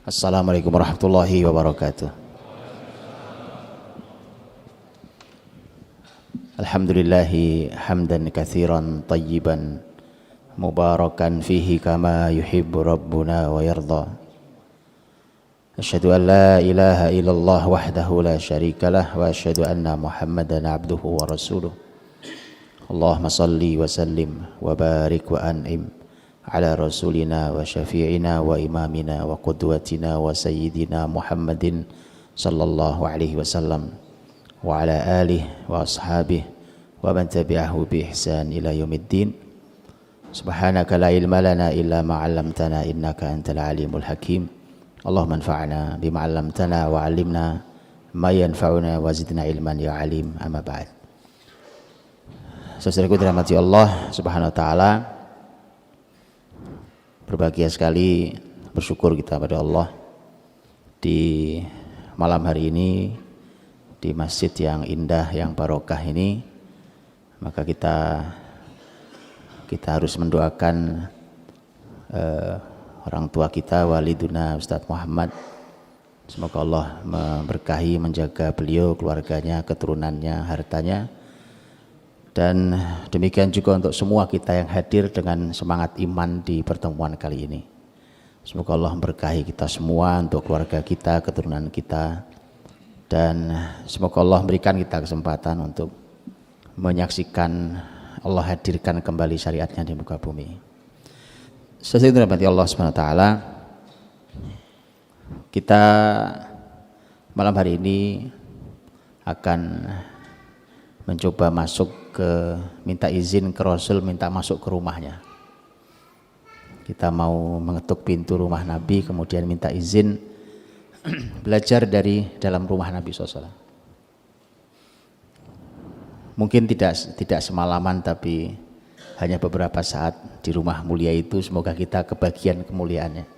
Assalamualaikum warahmatullahi wabarakatuh. Alhamdulillahi hamdan katsiran tayyiban mubarakan fihi kama yuhibbu rabbuna wa yarda. Asyhadu an la ilaha illallah wahdahu la syarikalah wa asyhadu anna Muhammadan abduhu wa rasuluh. Allahumma salli wa sallim wa barik wa an'im ala rasulina wa syafi'ina wa imamina wa qudwatina wa sayyidina Muhammadin sallallahu alaihi wasallam wa ala alihi wa ashabihi wa man tabi'ahu bi ihsan ila yaumiddin. Subhanaka la ilma lana illa ma 'allamtana innaka antal alimul hakim. Allahumma anfa'na bima 'allamtana wa 'allimna ma yanfa'una wa zidna ilman ya alim. Amma ba'd. Saudaraku dirahmati Allah Subhanahu wa taala, berbahagia sekali, bersyukur kita pada Allah di malam hari ini di masjid yang indah, yang barokah ini. Maka kita harus mendoakan orang tua kita, waliduna Ustadz Muhammad. Semoga Allah memberkahi, menjaga beliau, keluarganya, keturunannya, hartanya. Dan demikian juga untuk semua kita yang hadir dengan semangat iman di pertemuan kali ini. Semoga Allah memberkahi kita semua, untuk keluarga kita, keturunan kita. Dan semoga Allah memberikan kita kesempatan untuk menyaksikan Allah hadirkan kembali syariatnya di muka bumi. Sesuai dengan Allah SWT, kita malam hari ini akan mencoba masuk minta izin ke Rasul, minta masuk ke rumahnya. Kita mau mengetuk pintu rumah Nabi, kemudian minta izin belajar dari dalam rumah Nabi SAW. Mungkin tidak semalaman, tapi hanya beberapa saat di rumah mulia itu. Semoga kita kebagian kemuliaannya.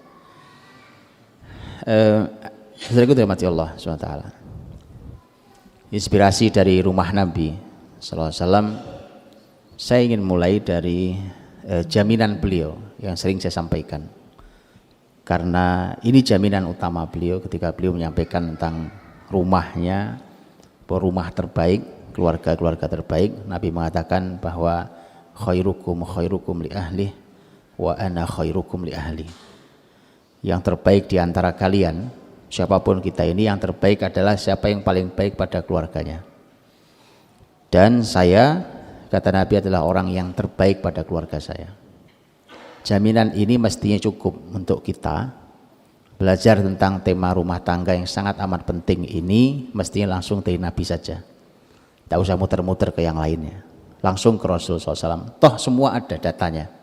Saudaraku dirahmati Allah SWT, inspirasi dari rumah Nabi sallallahu alaihi wasallam, saya ingin mulai dari jaminan beliau yang sering saya sampaikan, karena ini jaminan utama beliau ketika beliau menyampaikan tentang rumahnya, rumah terbaik, keluarga terbaik. Nabi mengatakan bahwa khairukum li ahli wa ana khairukum li ahli. Yang terbaik di antara kalian, siapapun kita ini, yang terbaik adalah siapa yang paling baik pada keluarganya. Dan saya, kata Nabi, adalah orang yang terbaik pada keluarga saya. Jaminan ini mestinya cukup untuk kita belajar tentang tema rumah tangga yang sangat amat penting ini. Mestinya langsung dari Nabi saja, tak usah muter-muter ke yang lainnya, langsung ke Rasul SAW. Toh semua ada datanya.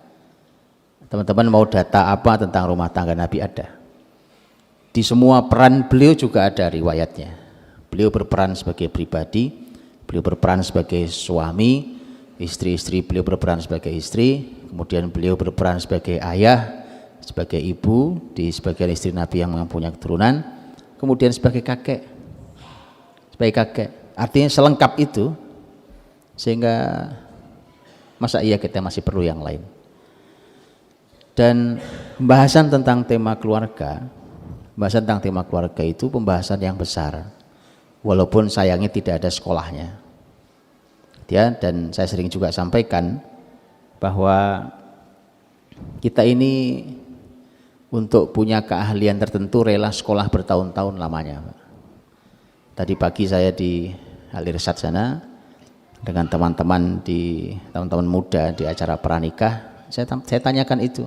Teman-teman mau data apa tentang rumah tangga Nabi? Ada. Di semua peran beliau juga ada riwayatnya. Beliau berperan sebagai pribadi, beliau berperan sebagai suami, istri-istri beliau berperan sebagai istri, kemudian beliau berperan sebagai ayah, sebagai ibu, di sebagian istri Nabi yang mempunyai keturunan, kemudian sebagai kakek. Artinya selengkap itu, sehingga masa iya kita masih perlu yang lain. Dan pembahasan tentang tema keluarga itu pembahasan yang besar, walaupun sayangnya tidak ada sekolahnya. Ya, dan saya sering juga sampaikan bahwa kita ini untuk punya keahlian tertentu rela sekolah bertahun-tahun lamanya. Tadi pagi saya di Al-Irsyad sana dengan teman-teman muda di acara pranikah, saya tanyakan itu.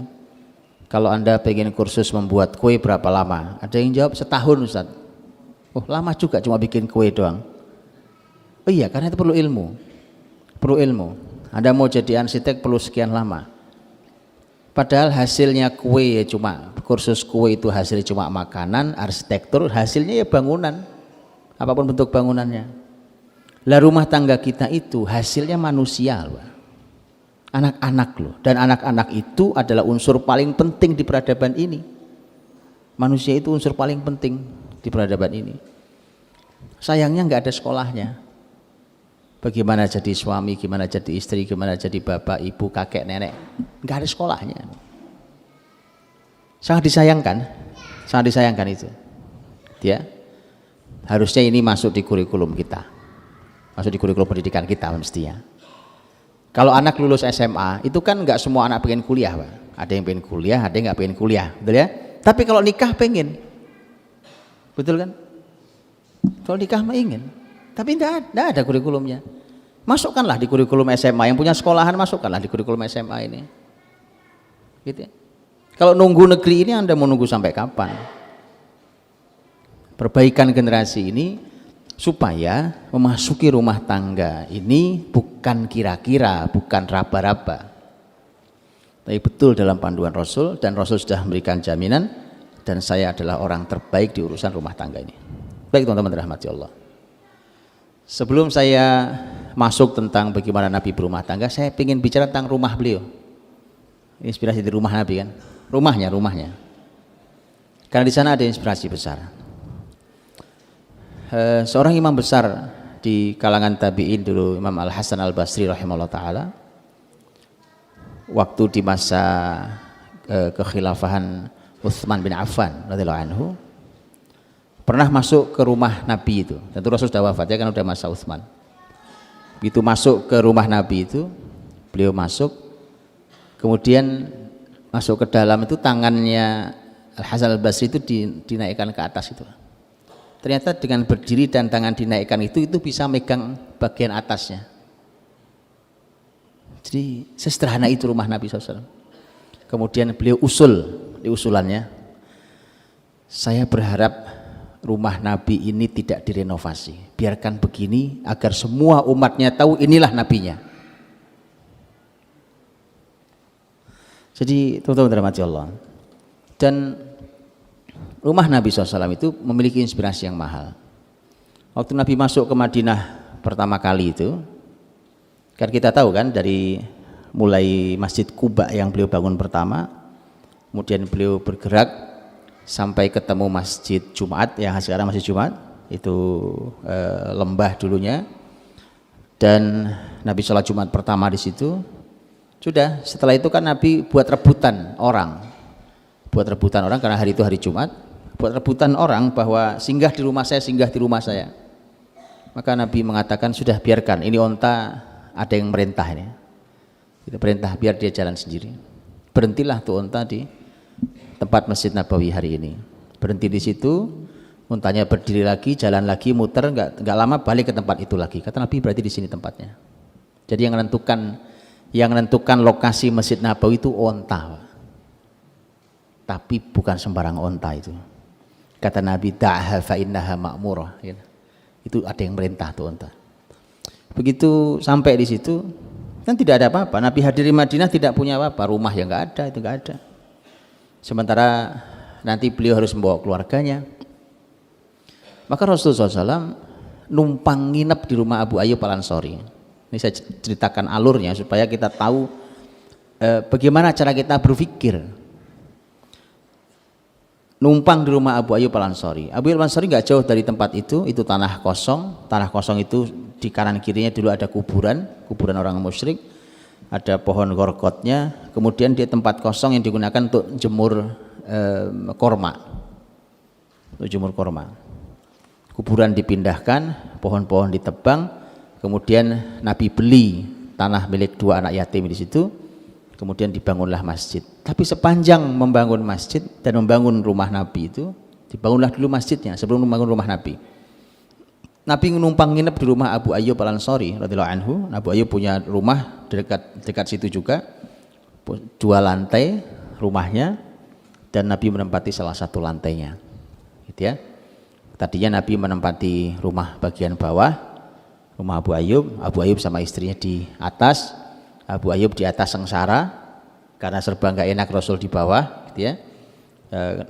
Kalau Anda pengen kursus membuat kue berapa lama? Ada yang jawab setahun, Ustaz. Oh, lama juga cuma bikin kue doang. Oh iya, karena itu perlu ilmu. Anda mau jadi arsitek perlu sekian lama. Padahal hasilnya kue ya cuma, kursus kue itu hasilnya cuma makanan, arsitektur hasilnya ya bangunan. Apapun bentuk bangunannya. Lah rumah tangga kita itu hasilnya manusia loh. Anak-anak loh. Dan anak-anak itu adalah unsur paling penting di peradaban ini. Manusia itu unsur paling penting di peradaban ini. Sayangnya nggak ada sekolahnya. Bagaimana jadi suami, gimana jadi istri, gimana jadi bapak, ibu, kakek, nenek. Nggak ada sekolahnya. Sangat disayangkan. Sangat disayangkan itu. Ya. Harusnya ini masuk di kurikulum kita. Masuk di kurikulum pendidikan kita mestinya. Kalau anak lulus SMA, itu kan nggak semua anak pengen kuliah, Pak. Ada yang pengen kuliah, ada yang nggak pengen kuliah, betul ya? Tapi kalau nikah pengen. Betul kan? Kalau nikah mah ingin. Tapi tidak ada kurikulumnya. Masukkanlah di kurikulum SMA, yang punya sekolahan masukkanlah di kurikulum SMA ini. Gitu ya. Kalau nunggu negeri ini Anda mau nunggu sampai kapan? Perbaikan generasi ini supaya memasuki rumah tangga ini bukan kira-kira, bukan raba-raba, tapi betul dalam panduan Rasul, dan Rasul sudah memberikan jaminan, dan saya adalah orang terbaik di urusan rumah tangga ini. Baik teman-teman dirahmati Allah. Sebelum saya masuk tentang bagaimana Nabi berumah tangga, saya ingin bicara tentang rumah beliau. Inspirasi di rumah Nabi kan, rumahnya. Karena di sana ada inspirasi besar. Seorang imam besar di kalangan tabi'in dulu, Imam Al-Hasan Al-Basri rahimahullah ta'ala, waktu di masa kekhilafahan Utsman bin Affan radhiyallahu anhu, pernah masuk ke rumah Nabi itu. Tentu Rasul sudah wafat ya, kan udah masa Utsman. Begitu masuk ke rumah Nabi itu, beliau masuk, kemudian masuk ke dalam itu, tangannya Al-Hasan Al-Basri itu dinaikkan ke atas itu. Ternyata dengan berdiri dan tangan dinaikkan itu bisa megang bagian atasnya. Jadi sesederhana itu rumah Nabi SAW. Kemudian beliau di usulannya, saya berharap rumah Nabi ini tidak direnovasi, biarkan begini agar semua umatnya tahu inilah nabinya. Jadi teman-teman dirahmati Allah, dan rumah Nabi SAW itu memiliki inspirasi yang mahal. Waktu Nabi masuk ke Madinah pertama kali itu, kan kita tahu kan, dari mulai Masjid Quba yang beliau bangun pertama, kemudian beliau bergerak sampai ketemu Masjid Jumat yang sekarang Masjid Jumat, itu lembah dulunya, dan Nabi sholat Jumat pertama di situ. Sudah, setelah itu kan Nabi buat rebutan orang karena hari itu hari Jumat, buat rebutan orang bahwa singgah di rumah saya. Maka Nabi mengatakan, sudah biarkan, ini onta ada yang merintah ini, kita perintah biar dia jalan sendiri. Berhentilah tuh onta di tempat Masjid Nabawi hari ini, berhenti di situ, untanya berdiri lagi, jalan lagi, muter, nggak lama balik ke tempat itu lagi. Kata Nabi, berarti di sini tempatnya. Jadi yang menentukan lokasi Masjid Nabawi itu onta, tapi bukan sembarang onta itu. Kata Nabi, da'ha fa innaha ma'murah. Itu ada yang merintah tuh onta. Begitu sampai di situ, kan tidak ada apa-apa. Nabi hadir di Madinah tidak punya apa-apa, rumah yang nggak ada, itu nggak ada. Sementara nanti beliau harus membawa keluarganya. Maka Rasulullah SAW numpang nginep di rumah Abu Ayyub Al-Ansari. Ini saya ceritakan alurnya supaya kita tahu bagaimana cara kita berpikir. Numpang di rumah Abu Ayyub Al-Ansari. Abu Ayyub Al-Ansari nggak jauh dari tempat itu tanah kosong. Tanah kosong itu di kanan kirinya dulu ada kuburan orang musyrik, ada pohon gorkotnya. Kemudian di tempat kosong yang digunakan untuk jemur korma. Kuburan dipindahkan, pohon-pohon ditebang. Kemudian Nabi beli tanah milik dua anak yatim di situ, kemudian dibangunlah masjid. Tapi sepanjang membangun masjid dan membangun rumah Nabi itu, dibangunlah dulu masjidnya sebelum membangun rumah Nabi. Nabi numpang nginep di rumah Abu Ayyub Al-Ansari radhiyallahu anhu. Abu Ayyub punya rumah dekat situ juga, 2 lantai rumahnya, dan Nabi menempati salah satu lantainya. Gitu ya. Tadinya Nabi menempati rumah bagian bawah, rumah Abu Ayyub sama istrinya di atas, Abu Ayyub di atas sengsara karena serba nggak enak Rasul di bawah, gitu ya.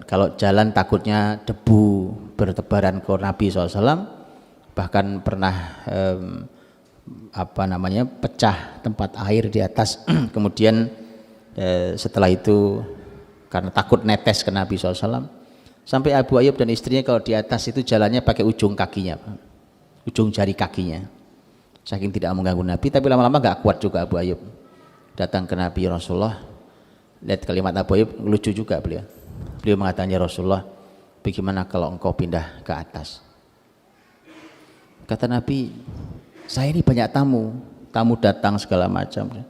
Kalau jalan takutnya debu bertebaran ke Nabi SAW, bahkan pernah pecah tempat air di atas. Kemudian setelah itu karena takut netes ke Nabi SAW, sampai Abu Ayyub dan istrinya kalau di atas itu jalannya pakai ujung kakinya, ujung jari kakinya. Saking tidak mengganggu Nabi, tapi lama-lama gak kuat juga Abu Ayyub. Datang ke Nabi Rasulullah, lihat kalimat Abu Ayyub lucu juga beliau. Beliau mengatakan, ya Rasulullah, bagaimana kalau engkau pindah ke atas? Kata Nabi, saya ini banyak tamu datang segala macam.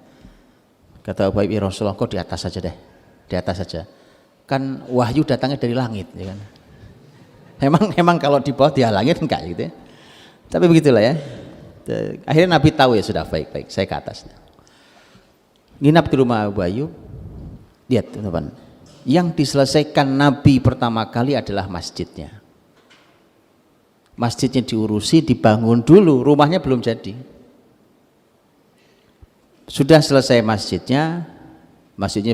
Kata Ubay bin Rasulullah, kau di atas saja deh, di atas saja. Kan wahyu datangnya dari langit, ya kan? Emang kalau di bawah dia langit enggak gitu ya. Tapi begitulah ya. Akhirnya Nabi tahu ya sudah baik, saya ke atas. Nginap di rumah Abu Ayyub. Lihat teman-teman, yang diselesaikan Nabi pertama kali adalah masjidnya. Masjidnya diurusi, dibangun dulu, rumahnya belum jadi. Sudah selesai masjidnya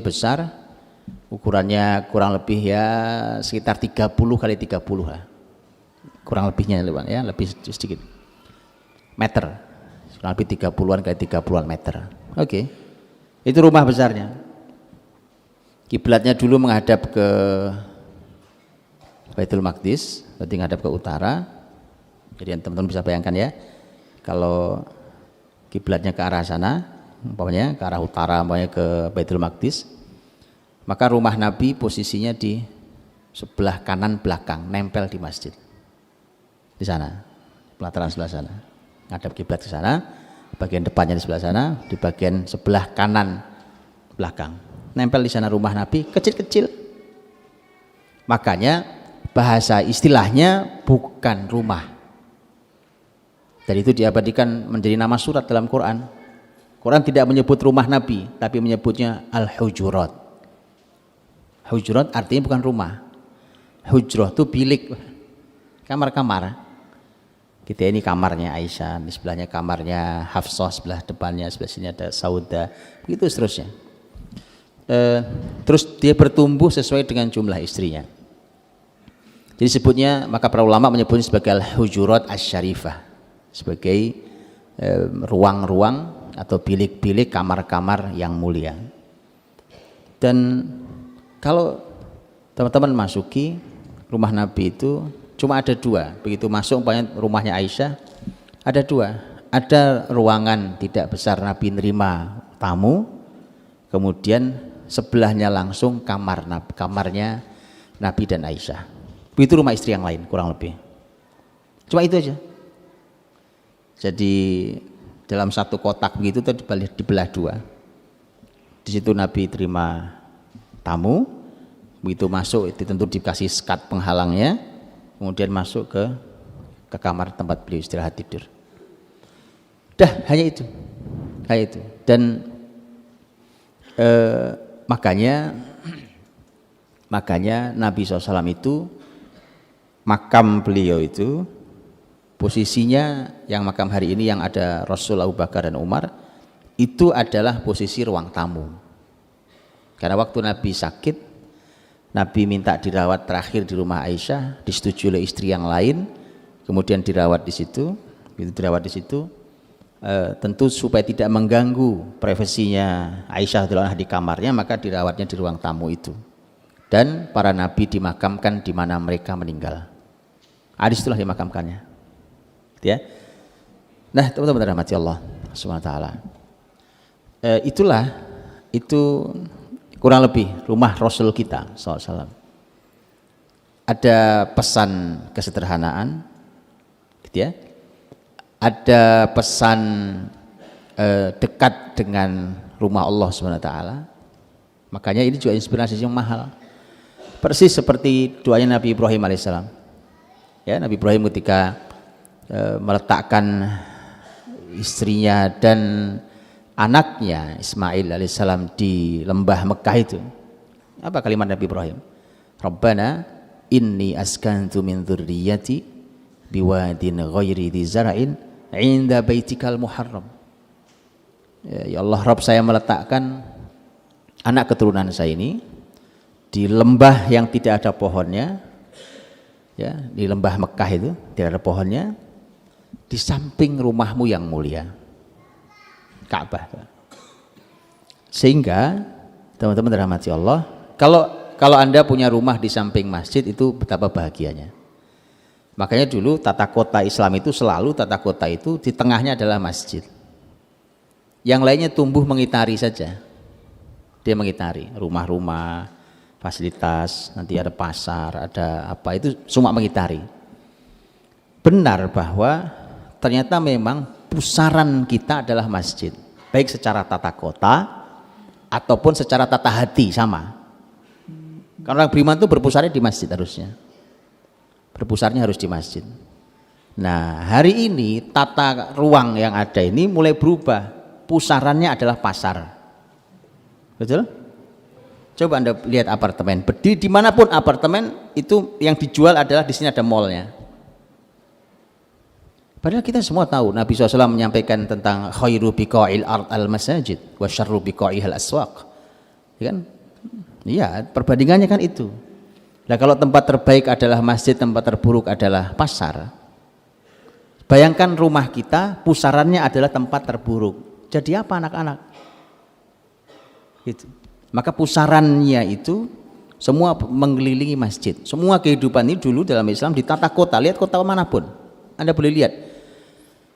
besar, ukurannya kurang lebih ya sekitar 30 kali 30 lah. Kurang lebihnya ya, lebih sedikit. Meter. Kurang lebih 30-an kali 30-an meter. Oke. Itu rumah besarnya. Kiblatnya dulu menghadap ke Baitul Maqdis, berarti menghadap ke utara. Jadi teman-teman bisa bayangkan ya, kalau kiblatnya ke arah sana, umpamanya ke arah utara, umpamanya ke Baitul Maqdis, maka rumah Nabi posisinya di sebelah kanan belakang, nempel di masjid. Di sana, pelataran sebelah sana. Ngadap kiblat ke sana, bagian depannya di sebelah sana, di bagian sebelah kanan belakang. Nempel di sana rumah Nabi, kecil-kecil. Makanya bahasa istilahnya bukan rumah. Dan itu diabadikan menjadi nama surat dalam Quran. Quran tidak menyebut rumah Nabi, tapi menyebutnya Al-Hujurat. Hujurat artinya bukan rumah. Hujrah itu bilik, kamar-kamar. Kita ini kamarnya Aisyah, di sebelahnya kamarnya Hafsah, sebelah depannya, sebelah sini ada Sauda, begitu seterusnya. Terus dia bertumbuh sesuai dengan jumlah istrinya. Jadi sebutnya, maka para ulama menyebutnya sebagai Al-Hujurat Asy-Syarifah, sebagai ruang-ruang atau bilik-bilik, kamar-kamar yang mulia. Dan kalau teman-teman masuki rumah Nabi itu cuma ada dua. Begitu masuk rumahnya Aisyah, ada dua. Ada ruangan tidak besar Nabi nerima tamu, kemudian sebelahnya langsung kamarnya Nabi dan Aisyah. Begitu rumah istri yang lain kurang lebih. Cuma itu aja. Jadi dalam satu kotak begitu dibelah dua. Di situ Nabi terima tamu, begitu masuk itu tentu dikasih sekat penghalangnya, kemudian masuk ke kamar tempat beliau istirahat tidur. Dah, hanya itu. Dan makanya Nabi SAW itu, makam beliau itu posisinya yang makam hari ini yang ada Rasul, Abu Bakar dan Umar, itu adalah posisi ruang tamu. Karena waktu Nabi sakit, Nabi minta dirawat terakhir di rumah Aisyah, disetujui oleh istri yang lain, kemudian dirawat di situ. Tentu supaya tidak mengganggu privasinya Aisyah di kamarnya, maka dirawatnya di ruang tamu itu. Dan para nabi dimakamkan di mana mereka meninggal. Disitulah dimakamkannya. Ya. Nah, teman-teman rahmati Allah Subhanahu wa taala. Itu kurang lebih rumah Rasul kita SAW. Ada pesan kesederhanaan, gitu ya. Ada pesan dekat dengan rumah Allah Subhanahu wa taala. Makanya ini juga inspirasi yang mahal. Persis seperti doanya Nabi Ibrahim alaihissalam. Ya, Nabi Ibrahim ketika meletakkan istrinya dan anaknya Ismail alaihissalam di lembah Mekah itu. Apa kalimat Nabi Ibrahim? Rabbana inni askantu min dzurriyyati biwadin ghairi dzi zar'in 'inda baitikal muharram. Ya Allah, Rabb, saya meletakkan anak keturunan saya ini di lembah yang tidak ada pohonnya, ya, di lembah Mekah itu tidak ada pohonnya, di samping rumahmu yang mulia, Ka'bah. Sehingga teman-teman dirahmati Allah, kalau Anda punya rumah di samping masjid itu betapa bahagianya. Makanya dulu tata kota Islam itu selalu tata kota itu di tengahnya adalah masjid. Yang lainnya tumbuh mengitari saja. Dia mengitari rumah-rumah, fasilitas, nanti ada pasar, ada apa, itu semua mengitari. Benar bahwa ternyata memang pusaran kita adalah masjid, baik secara tata kota ataupun secara tata hati sama. Karena orang beriman itu berpusarnya di masjid harusnya. Berpusarnya harus di masjid. Nah, hari ini tata ruang yang ada ini mulai berubah. Pusarannya adalah pasar. Betul? Coba Anda lihat apartemen. Dimanapun apartemen itu yang dijual adalah di sini ada mallnya. Padahal kita semua tahu Nabi SAW menyampaikan tentang khairu biqa'il ard al-masajid wa syarru biqa'ihal aswaq. Ya kan? Iya, perbandingannya kan itu. Nah, kalau tempat terbaik adalah masjid, tempat terburuk adalah pasar. Bayangkan rumah kita pusarannya adalah tempat terburuk. Jadi apa anak-anak? Gitu. Maka pusarannya itu semua mengelilingi masjid. Semua kehidupan ini dulu dalam Islam ditata kota. Lihat kota manapun, Anda boleh lihat.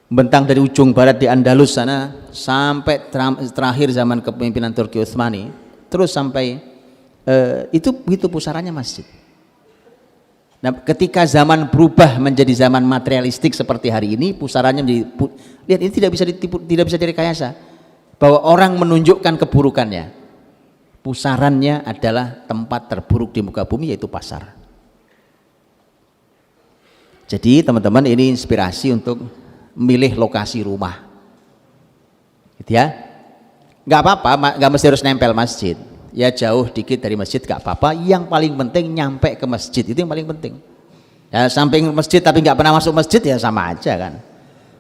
Bentang dari ujung barat di Andalus sana sampai terakhir zaman kepemimpinan Turki Utsmani, terus sampai itu begitu pusarannya masjid. Nah, ketika zaman berubah menjadi zaman materialistik seperti hari ini, pusarannya menjadi lihat ini tidak bisa ditipu, tidak bisa direkayasa bahwa orang menunjukkan keburukannya. Pusarannya adalah tempat terburuk di muka bumi, yaitu pasar. Jadi teman-teman, ini inspirasi untuk milih lokasi rumah, gitu ya. Nggak apa-apa, nggak mesti harus nempel masjid. Ya jauh dikit dari masjid nggak apa-apa. Yang paling penting nyampe ke masjid, itu yang paling penting. Ya, samping masjid tapi nggak pernah masuk masjid ya sama aja kan.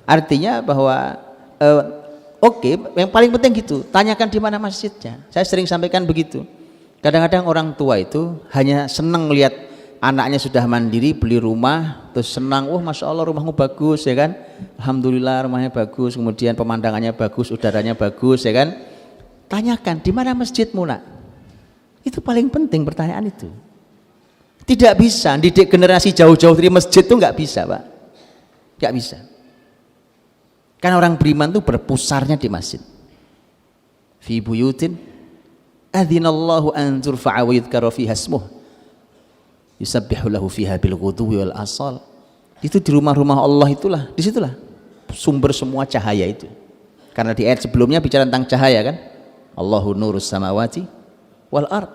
Artinya bahwa oke, yang paling penting gitu. Tanyakan di mana masjidnya. Saya sering sampaikan begitu. Kadang-kadang orang tua itu hanya senang lihat anaknya sudah mandiri, beli rumah, terus senang, oh masya Allah rumahmu bagus ya kan, alhamdulillah rumahnya bagus, kemudian pemandangannya bagus, udaranya bagus ya kan. Tanyakan di mana masjidmu nak? Itu paling penting pertanyaan itu. Tidak bisa didik generasi jauh-jauh dari masjid itu nggak bisa pak, nggak bisa. Kan orang beriman itu berpusarnya di masjid. Fi buyutin adzinallahu an turfa'a wa yudhkara fiha ismuh yusabbihu lahu fiha bil ghudwi wal asal. Itu di rumah-rumah Allah itulah, disitulah sumber semua cahaya itu. Karena di ayat sebelumnya bicara tentang cahaya kan, Allahu nurus samawati wal ard,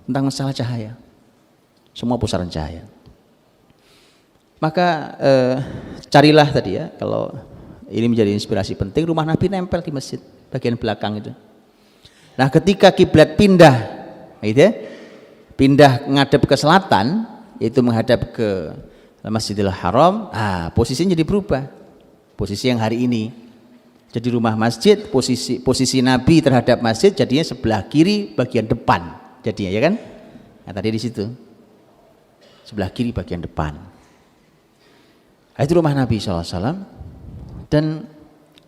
tentang masalah cahaya, semua pusaran cahaya. Maka carilah tadi ya, kalau ini menjadi inspirasi penting, rumah Nabi nempel di masjid bagian belakang itu. Nah ketika kiblat pindah, gitu ya, pindah ngadep ke selatan, yaitu menghadap ke Masjidil Haram, posisinya jadi berubah. Posisi yang hari ini jadi rumah masjid, posisi Nabi terhadap masjid jadinya sebelah kiri bagian depan, jadinya ya kan? Nah, tadi di situ sebelah kiri bagian depan. Nah, itu rumah Nabi SAW. Dan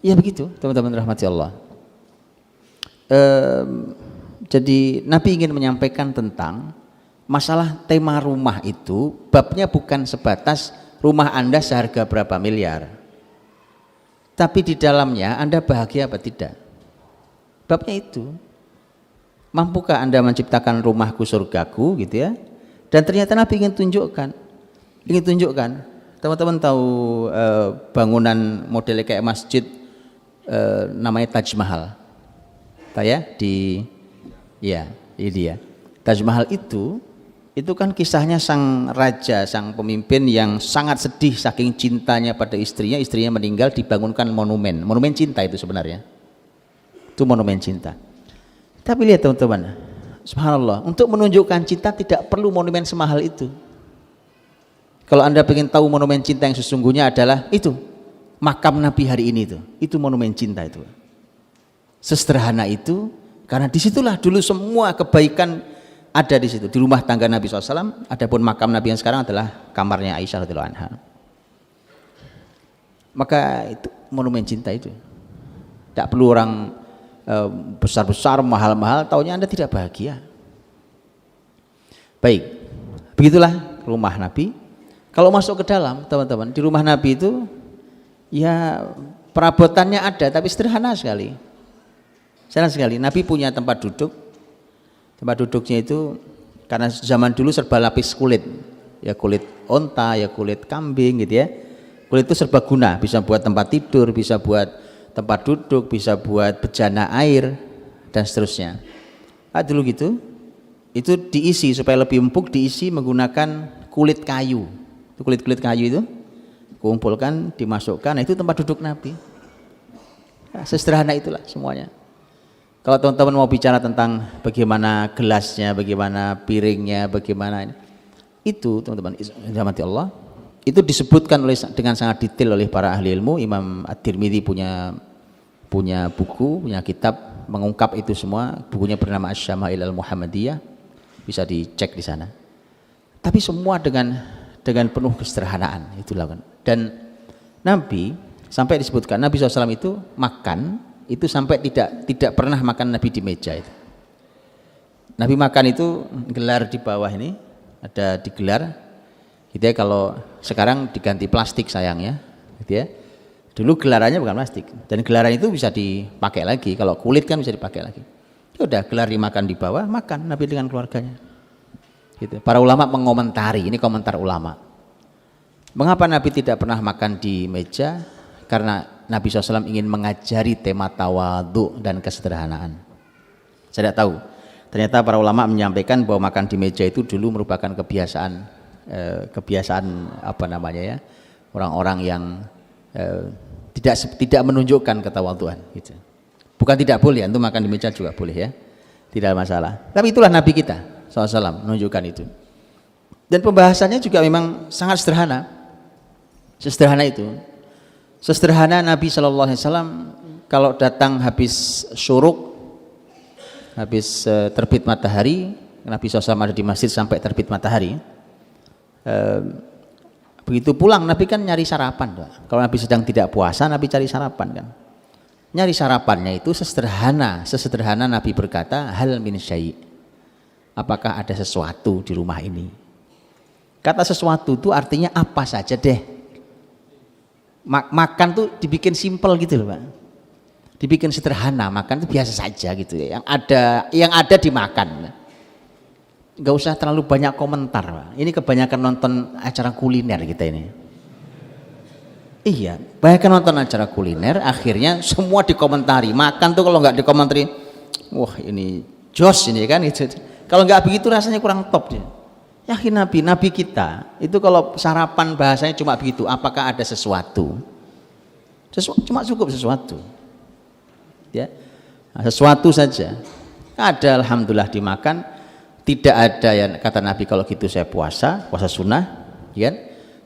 ya begitu teman-teman rahmati Allah. Jadi Nabi ingin menyampaikan tentang masalah tema rumah itu, babnya bukan sebatas rumah Anda seharga berapa miliar, tapi di dalamnya Anda bahagia apa tidak. Babnya itu, mampukah Anda menciptakan rumahku surgaku gitu ya. Dan ternyata Nabi ingin tunjukkan, teman-teman tahu bangunan modelnya kayak masjid namanya Taj Mahal, tahu ya, ini dia Taj Mahal. Itu kan kisahnya sang raja, sang pemimpin yang sangat sedih saking cintanya pada istrinya meninggal, dibangunkan monumen cinta itu sebenarnya. Itu monumen cinta. Tapi lihat teman-teman, subhanallah, untuk menunjukkan cinta tidak perlu monumen semahal itu. Kalau Anda ingin tahu monumen cinta yang sesungguhnya adalah itu, makam Nabi hari ini itu monumen cinta itu. Sesederhana itu, karena disitulah dulu semua kebaikan ada di situ, di rumah tangga Nabi SAW. Adapun makam Nabi yang sekarang adalah kamarnya Aisyah radhiyallahu anha. Maka itu monumen cinta itu. Tidak perlu orang besar-besar, mahal-mahal, taunya Anda tidak bahagia. Baik, begitulah rumah Nabi. Kalau masuk ke dalam, teman-teman, di rumah Nabi itu ya perabotannya ada, tapi sederhana sekali. Sederhana sekali. Nabi punya tempat duduk. Tempat duduknya itu Karena zaman dulu serba lapis kulit, ya kulit onta, ya kulit kambing gitu ya. Kulit itu serba guna, bisa buat tempat tidur, bisa buat tempat duduk, bisa buat bejana air dan seterusnya. Dulu gitu, itu diisi supaya lebih empuk, diisi menggunakan kulit kayu. Itu kulit-kulit kayu itu kumpulkan, dimasukkan, nah itu tempat duduk Nabi. Nah, sesederhana itulah semuanya. Kalau teman-teman mau bicara tentang bagaimana gelasnya, bagaimana piringnya, bagaimana ini, itu teman-teman rahmati Allah, itu disebutkan dengan sangat detail oleh para ahli ilmu. Imam At-Tirmidzi punya buku, punya kitab mengungkap itu semua. Bukunya bernama Asy-Syama'il Al-Muhammadiyah, bisa dicek di sana. Tapi semua dengan penuh kesederhanaan itu lakukan. Dan Nabi sampai disebutkan Nabi SAW itu makan itu sampai tidak pernah makan Nabi di meja itu. Nabi makan itu gelar di bawah ini ada digelar gitu ya. Kalau sekarang diganti plastik sayangnya gitu ya. Dulu gelarannya bukan plastik dan gelaran itu bisa dipakai lagi. Kalau kulit kan bisa dipakai lagi. Ya udah, gelar dimakan di bawah, makan Nabi dengan keluarganya gitu. Para ulama mengomentari, ini komentar ulama, mengapa Nabi tidak pernah makan di meja? Karena Nabi SAW ingin mengajari tema tawadhu dan kesederhanaan. Saya tidak tahu, ternyata para ulama menyampaikan bahwa makan di meja itu dulu merupakan kebiasaan apa namanya ya, orang-orang yang tidak menunjukkan ketawadhuan gitu. Bukan tidak boleh, untuk makan di meja juga boleh ya, tidak masalah. Tapi itulah Nabi kita SAW menunjukkan itu. Dan pembahasannya juga memang sangat sederhana. Sesederhana itu. Sesederhana Nabi SAW kalau datang habis syuruk, habis terbit matahari, Nabi SAW ada di masjid sampai terbit matahari. Begitu pulang Nabi kan nyari sarapan. Kalau Nabi sedang tidak puasa, Nabi cari sarapan kan. Nyari sarapannya itu sesederhana Nabi berkata, hal min syai', apakah ada sesuatu di rumah ini? Kata sesuatu itu artinya apa saja deh. Makan tuh dibikin simpel gitu loh Pak, dibikin sederhana. Makan itu biasa saja gitu ya, yang ada dimakan, nggak usah terlalu banyak komentar Pak. Ini kebanyakan nonton acara kuliner kita ini. Iya, banyak nonton acara kuliner, akhirnya semua dikomentari. Makan tuh kalau nggak dikomentari, wah ini jos ini kan gitu. Kalau nggak begitu rasanya kurang top dia. Yakin Nabi kita itu kalau sarapan bahasanya cuma begitu, apakah ada sesuatu? Cuma cukup sesuatu. Ya. Nah, sesuatu saja. Ada alhamdulillah dimakan, tidak ada yang kata Nabi kalau gitu saya puasa sunnah, ya.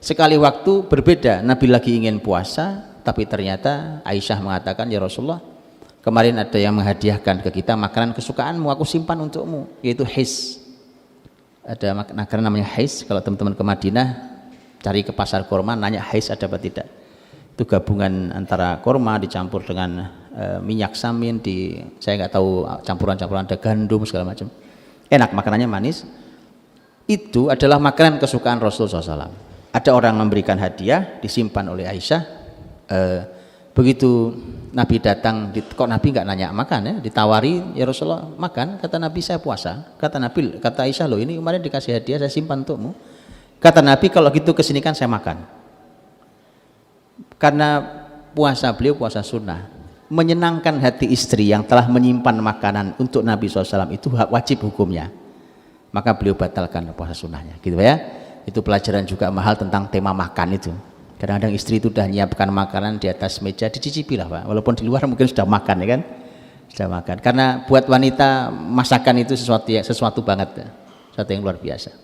Sekali waktu berbeda, Nabi lagi ingin puasa, tapi ternyata Aisyah mengatakan, ya Rasulullah, kemarin ada yang menghadiahkan ke kita makanan kesukaanmu, aku simpan untukmu, yaitu his. Ada makanan namanya hais. Kalau teman-teman ke Madinah cari ke pasar kurma, nanya hais ada apa tidak. Itu gabungan antara kurma dicampur dengan minyak samin, saya nggak tahu campuran-campuran, ada gandum segala macam. Enak, makanannya manis. Itu adalah makanan kesukaan Rasulullah SAW. Ada orang memberikan hadiah, disimpan oleh Aisyah. Begitu Nabi datang, kok Nabi nggak nanya makan ya, ditawari, ya Rasulullah makan, kata Nabi saya puasa. Kata Aisyah, loh ini kemarin dikasih hadiah saya simpan untukmu. Kata Nabi kalau gitu kesini kan saya makan. Karena beliau puasa sunnah, menyenangkan hati istri yang telah menyimpan makanan untuk Nabi SAW itu wajib hukumnya, maka beliau batalkan puasa sunnahnya gitu ya. Itu pelajaran juga mahal tentang tema makan itu. Kadang-kadang istri itu sudah menyiapkan makanan di atas meja, dicicipi lah Pak, walaupun di luar mungkin sudah makan ya kan, sudah makan. Karena buat wanita masakan itu sesuatu banget, sesuatu yang luar biasa.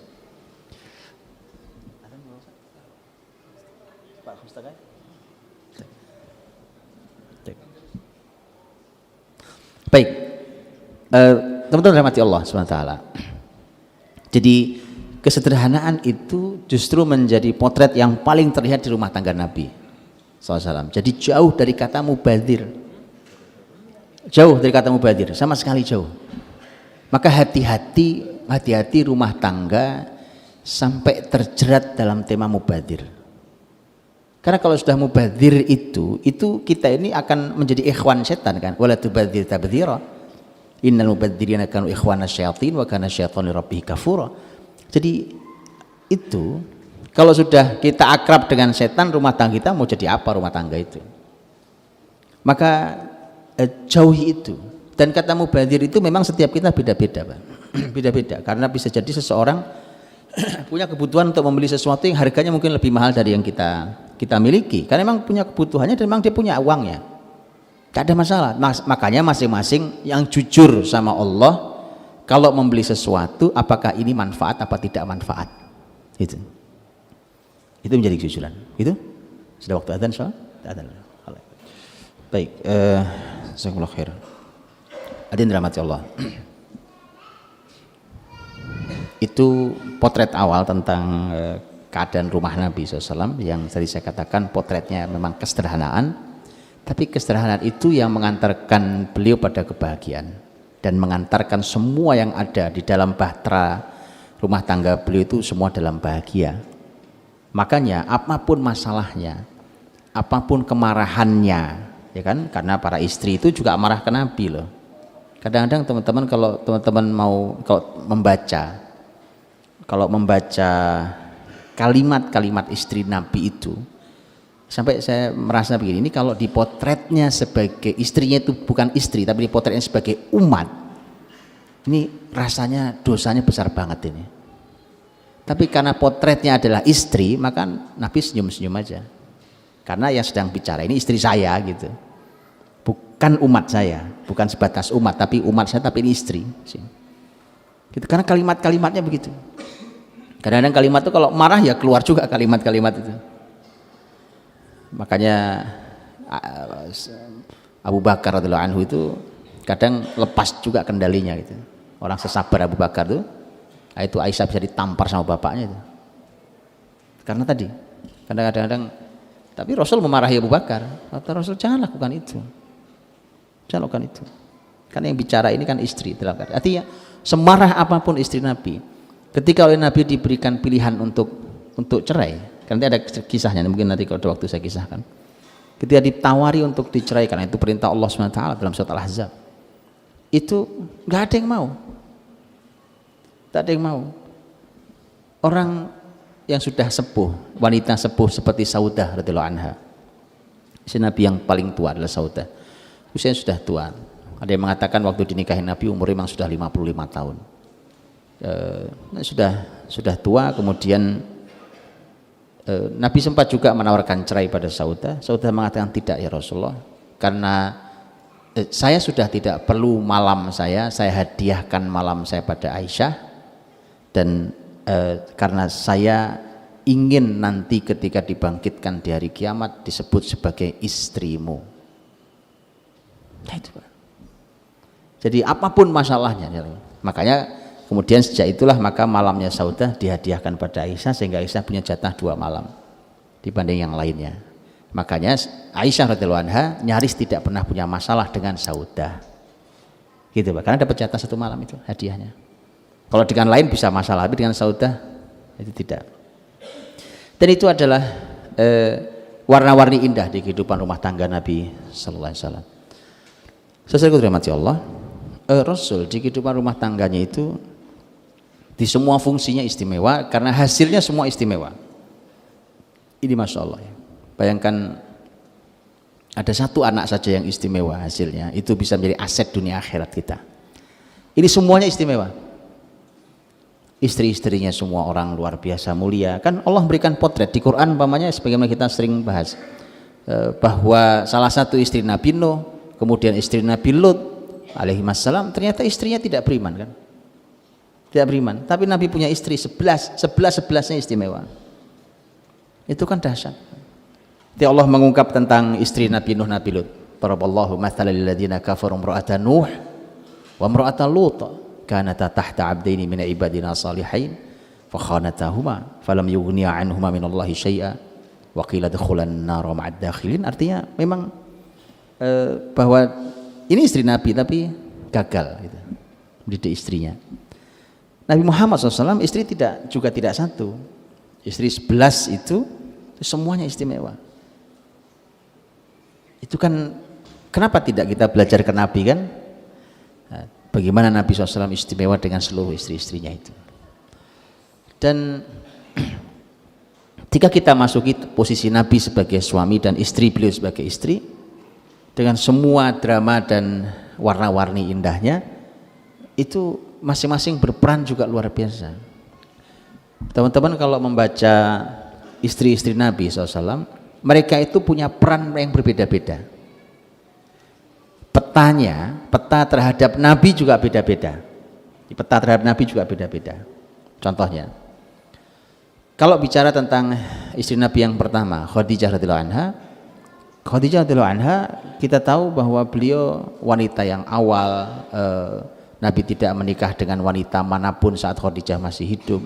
Baik, teman-teman rahmati Allah SWT. Jadi kesederhanaan itu justru menjadi potret yang paling terlihat di rumah tangga Nabi SAW. Jadi jauh dari kata mubadir, sama sekali jauh. Maka hati-hati rumah tangga sampai terjerat dalam tema mubadir. Karena kalau sudah mubadir itu kita ini akan menjadi ikhwan setan kan. Wala tubadir tabdhira. Innal mubadzirina kanu ikhwana syayatin wa kana syaitanu lirabbih kafura. Jadi itu kalau sudah kita akrab dengan setan, rumah tangga kita mau jadi apa rumah tangga itu? Maka jauhi itu. Dan kata mubadzir itu memang setiap kita beda-beda, Pak. Beda-beda karena bisa jadi seseorang punya kebutuhan untuk membeli sesuatu yang harganya mungkin lebih mahal dari yang kita miliki. Karena memang punya kebutuhannya dan memang dia punya uangnya. Tidak ada masalah. Makanya masing-masing yang jujur sama Allah kalau membeli sesuatu apakah ini manfaat apa tidak manfaat. Itu menjadi kejujuran. Itu sudah waktu adzan, soal adzan. Baik, jazakumullah khair. Hadirin dirahmati Allah. Itu potret awal tentang keadaan rumah Nabi SAW yang tadi saya katakan potretnya memang kesederhanaan, tapi kesederhanaan itu yang mengantarkan beliau pada kebahagiaan dan mengantarkan semua yang ada di dalam bahtera rumah tangga beliau itu semua dalam bahagia. Makanya apapun masalahnya, apapun kemarahannya, ya kan, karena para istri itu juga marah ke Nabi loh. Kadang-kadang teman-teman kalau teman-teman membaca kalimat-kalimat istri Nabi itu, sampai saya merasa begini, ini kalau dipotretnya sebagai istrinya itu bukan istri tapi dipotretnya sebagai umat, ini rasanya dosanya besar banget ini. Tapi karena potretnya adalah istri, maka Nabi senyum-senyum aja, karena yang sedang bicara ini istri saya gitu, bukan umat saya, bukan sebatas umat tapi umat saya, tapi ini istri gitu. Karena kalimat-kalimatnya begitu. Kadang-kadang kalimat itu kalau marah ya keluar juga kalimat-kalimat itu. Makanya Abu Bakar radhiyallahu anhu itu kadang lepas juga kendalinya gitu. Orang sesabar Abu Bakar itu Aisyah bisa ditampar sama bapaknya itu. Karena tadi kadang-kadang, tapi Rasul memarahi Abu Bakar. Kata Rasul, jangan lakukan itu. Jangan lakukan itu. Karena yang bicara ini kan istri dalam keadaan. Artinya semarah apapun istri Nabi, ketika oleh Nabi diberikan pilihan untuk cerai, nanti ada kisahnya, mungkin nanti kalau ada waktu saya kisahkan. Ketika ditawari untuk dicerai, karena itu perintah Allah SWT dalam surat Al-Ahzab, itu nggak ada yang mau, tak ada yang mau. Orang yang sudah sepuh, wanita sepuh seperti Saudah radhiyallahu anha, istri Nabi yang paling tua adalah Saudah, usianya sudah tua. Ada yang mengatakan waktu dinikahi Nabi umurnya memang sudah 55 tahun. Sudah tua. Kemudian Nabi sempat juga menawarkan cerai pada Saudah. Saudah mengatakan tidak ya Rasulullah, karena saya sudah tidak perlu malam saya hadiahkan malam saya pada Aisyah, dan karena saya ingin nanti ketika dibangkitkan di hari kiamat disebut sebagai istrimu. Nah itu Pak. Jadi apapun masalahnya, makanya kemudian sejak itulah maka malamnya Saudah dihadiahkan pada Aisyah, sehingga Aisyah punya jatah 2 malam dibanding yang lainnya. Makanya Aisyah radhiyallahu anha nyaris tidak pernah punya masalah dengan Saudah, gitu Pak, karena dapat jatah 1 malam itu hadiahnya. Kalau dengan lain bisa masalah, tapi dengan Saudah itu tidak. Dan itu adalah warna-warni indah di kehidupan rumah tangga Nabi sallallahu alaihi wasallam. Saudaraku dirahmati Allah, Rasul di kehidupan rumah tangganya itu di semua fungsinya istimewa, karena hasilnya semua istimewa. Ini Masya Allah ya. Bayangkan ada 1 anak saja yang istimewa, hasilnya itu bisa menjadi aset dunia akhirat kita. Ini semuanya istimewa. Istri-istrinya semua orang luar biasa mulia. Kan Allah memberikan potret di Quran umpamanya, sebagaimana kita sering bahas, bahwa salah satu istri Nabi Nuh, kemudian istri Nabi Lut alaihi wassalam, ternyata istrinya tidak beriman kan, tidak beriman, tapi Nabi punya istri 11-11-nya istimewa. Itu kan dahsyat. Jadi Allah mengungkap tentang istri Nabi Nuh, Nabi Lut, daraballahu mathalan lil ladzina kafaru imra'ata Nuh wa imra'ata Lut kanata tahta 'abdaini min ibadina salihin fa khanatahuma falam yughniya 'anhuma minallahi syai'a wa qila dukhulan nar ma'ad dakhilin. Artinya memang bahwa ini istri Nabi tapi gagal gitu, mendidik istrinya. Nabi Muhammad SAW istri juga tidak 1, istri 11 itu semuanya istimewa. Itu kan kenapa tidak kita belajar ke Nabi kan? Nah, bagaimana Nabi SAW istimewa dengan seluruh istri-istrinya itu. Dan ketika kita masuki posisi Nabi sebagai suami dan istri beliau sebagai istri, dengan semua drama dan warna-warni indahnya, itu masing-masing berperan juga luar biasa. Teman-teman kalau membaca istri-istri Nabi SAW, mereka itu punya peran yang berbeda-beda. Peta terhadap Nabi juga beda-beda. Peta terhadap Nabi juga beda-beda. Contohnya, kalau bicara tentang istri Nabi yang pertama, Khadijah radhiyallahu anha, kita tahu bahwa beliau wanita yang awal, Nabi tidak menikah dengan wanita manapun saat Khadijah masih hidup.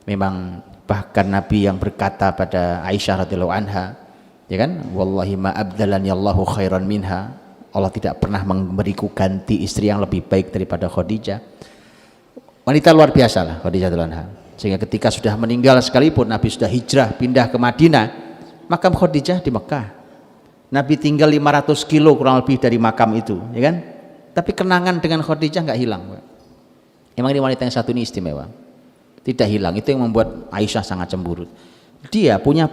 Memang bahkan Nabi yang berkata pada Aisyah radhiyallahu anha, ya kan, wallahi ma abdalani Allahu khairan minha, Allah tidak pernah memberiku ganti istri yang lebih baik daripada Khadijah. Wanita luar biasa lah Khadijah radhiyallahu anha. Sehingga ketika sudah meninggal sekalipun, Nabi sudah hijrah pindah ke Madinah, makam Khadijah di Mekah. Nabi tinggal 500 kilo kurang lebih dari makam itu, ya kan? Tapi kenangan dengan Khadijah nggak hilang. Emang ini wanita yang satu ini istimewa, tidak hilang. Itu yang membuat Aisyah sangat cemburut. Dia punya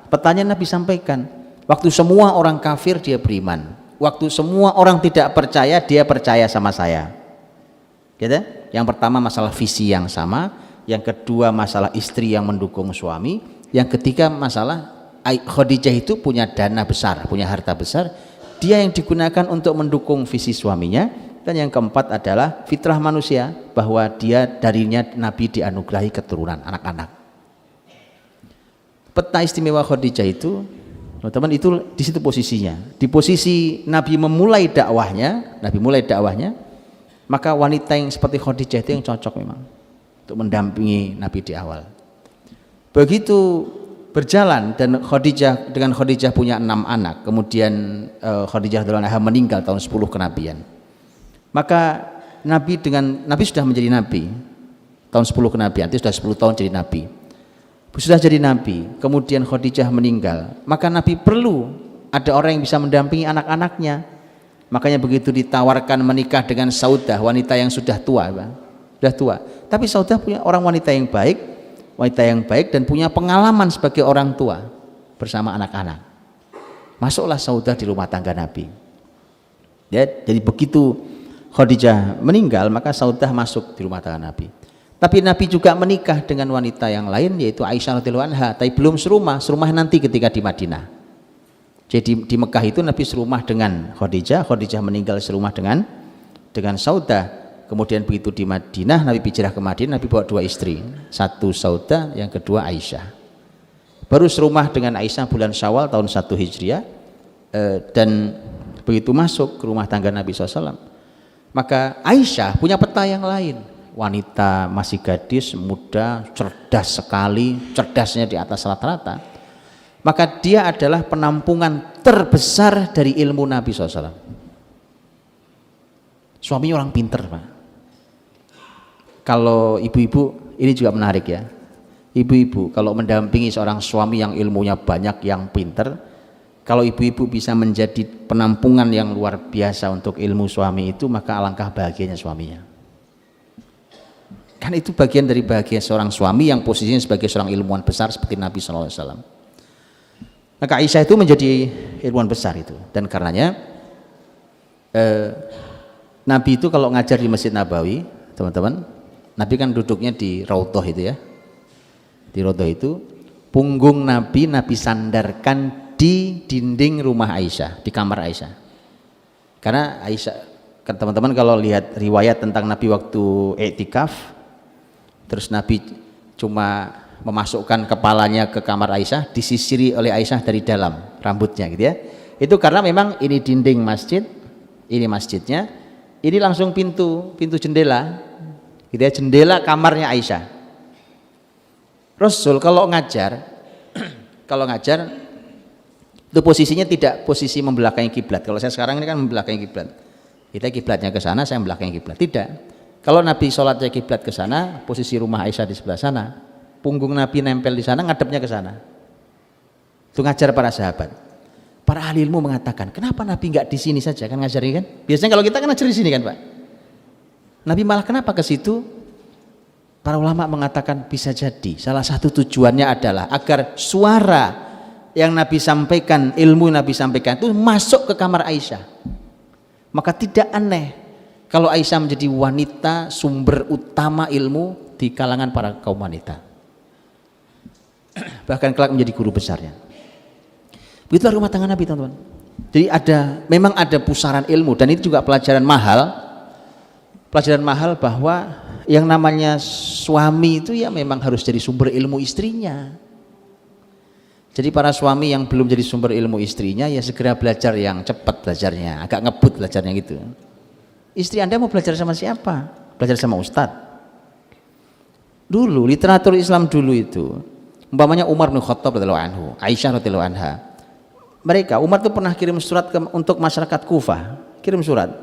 petanya Nabi sampaikan. Waktu semua orang kafir dia beriman, waktu semua orang tidak percaya dia percaya sama saya. Gitu? Yang pertama masalah visi yang sama, yang kedua masalah istri yang mendukung suami, yang ketiga masalah Khadijah itu punya dana besar, punya harta besar, dia yang digunakan untuk mendukung visi suaminya, dan yang keempat adalah fitrah manusia, bahwa dia darinya Nabi dianugerahi keturunan anak-anak. Peta istimewa Khadijah itu, teman-teman, itu di situ posisinya. Di posisi Nabi mulai dakwahnya, maka wanita yang seperti Khadijah itu yang cocok memang untuk mendampingi Nabi di awal. Begitu berjalan dan Khadijah punya 6 anak, kemudian Khadijah radhiyallahu anha meninggal tahun 10 kenabian. Maka Nabi sudah menjadi nabi tahun 10 kenabian, itu sudah 10 tahun jadi nabi. Sudah jadi nabi, kemudian Khadijah meninggal, maka Nabi perlu ada orang yang bisa mendampingi anak-anaknya. Makanya begitu ditawarkan menikah dengan Saudah, wanita yang sudah tua, tapi Saudah punya wanita yang baik dan punya pengalaman sebagai orang tua bersama anak-anak. Masuklah Saudah di rumah tangga Nabi. Ya, jadi begitu Khadijah meninggal, maka Saudah masuk di rumah tangga Nabi. Tapi Nabi juga menikah dengan wanita yang lain, yaitu Aisyah radhiyallahu anha, tapi belum serumah nanti ketika di Madinah. Jadi di Mekah itu Nabi serumah dengan Khadijah meninggal serumah dengan Saudah. Kemudian begitu di Madinah, Nabi hijrah ke Madinah, Nabi bawa 2 istri, satu Saudah, yang kedua Aisyah. Baru serumah dengan Aisyah bulan Syawal tahun 1 Hijriah, dan begitu masuk ke rumah tangga Nabi SAW, maka Aisyah punya peta yang lain. Wanita masih gadis, muda, cerdas sekali, cerdasnya di atas rata-rata. Maka dia adalah penampungan terbesar dari ilmu Nabi SAW. Suaminya orang pinter, Pak. Kalau ibu-ibu, ini juga menarik ya. Ibu-ibu kalau mendampingi seorang suami yang ilmunya banyak, yang pinter, kalau ibu-ibu bisa menjadi penampungan yang luar biasa untuk ilmu suami itu, maka alangkah bahagianya suaminya. Kan itu bagian dari bahagia seorang suami yang posisinya sebagai seorang ilmuwan besar seperti Nabi SAW. Maka Aisyah itu menjadi ilmuwan besar itu, dan karenanya Nabi itu kalau ngajar di Masjid Nabawi, teman-teman, Nabi kan duduknya di Raudhah itu ya. Di Raudhah itu punggung Nabi sandarkan di dinding rumah Aisyah, di kamar Aisyah. Karena Aisyah, kan teman-teman kalau lihat riwayat tentang Nabi waktu i'tikaf, terus Nabi cuma memasukkan kepalanya ke kamar Aisyah, disisiri oleh Aisyah dari dalam rambutnya gitu ya. Itu karena memang ini dinding masjid, ini masjidnya, ini langsung pintu jendela gitu ya, jendela kamarnya Aisyah. Rasul kalau ngajar itu posisinya tidak posisi membelakangi kiblat. Kalau saya sekarang ini kan membelakangi kiblat, kita kiblatnya ke sana, saya membelakangi kiblat. Tidak. Kalau Nabi sholatnya kiblat ke sana, posisi rumah Aisyah di sebelah sana, punggung Nabi nempel di sana, ngadepnya ke sana. Itu ngajar para sahabat. Para ahli ilmu mengatakan, kenapa Nabi nggak di sini saja kan ngajar ini kan? Biasanya kalau kita kan ngajar di sini kan, Pak. Nabi malah kenapa ke situ? Para ulama mengatakan bisa jadi salah satu tujuannya adalah agar suara yang Nabi sampaikan, ilmu Nabi sampaikan itu masuk ke kamar Aisyah. Maka tidak aneh kalau Aisyah menjadi wanita sumber utama ilmu di kalangan para kaum wanita. Bahkan kelak menjadi guru besarnya. Begitulah rumah tangga Nabi, teman-teman. Jadi memang ada pusaran ilmu, dan itu juga pelajaran mahal bahwa yang namanya suami itu ya memang harus jadi sumber ilmu istrinya. Jadi para suami yang belum jadi sumber ilmu istrinya ya segera belajar yang cepat belajarnya, agak ngebut belajarnya gitu. Istri Anda mau belajar sama siapa? Belajar sama ustadz. Dulu literatur Islam dulu itu, umpamanya Umar bin Khattab radhiyallahu anhu, Aisyah radhiyallahu anha. Umar itu pernah kirim surat untuk masyarakat Kufah, kirim surat.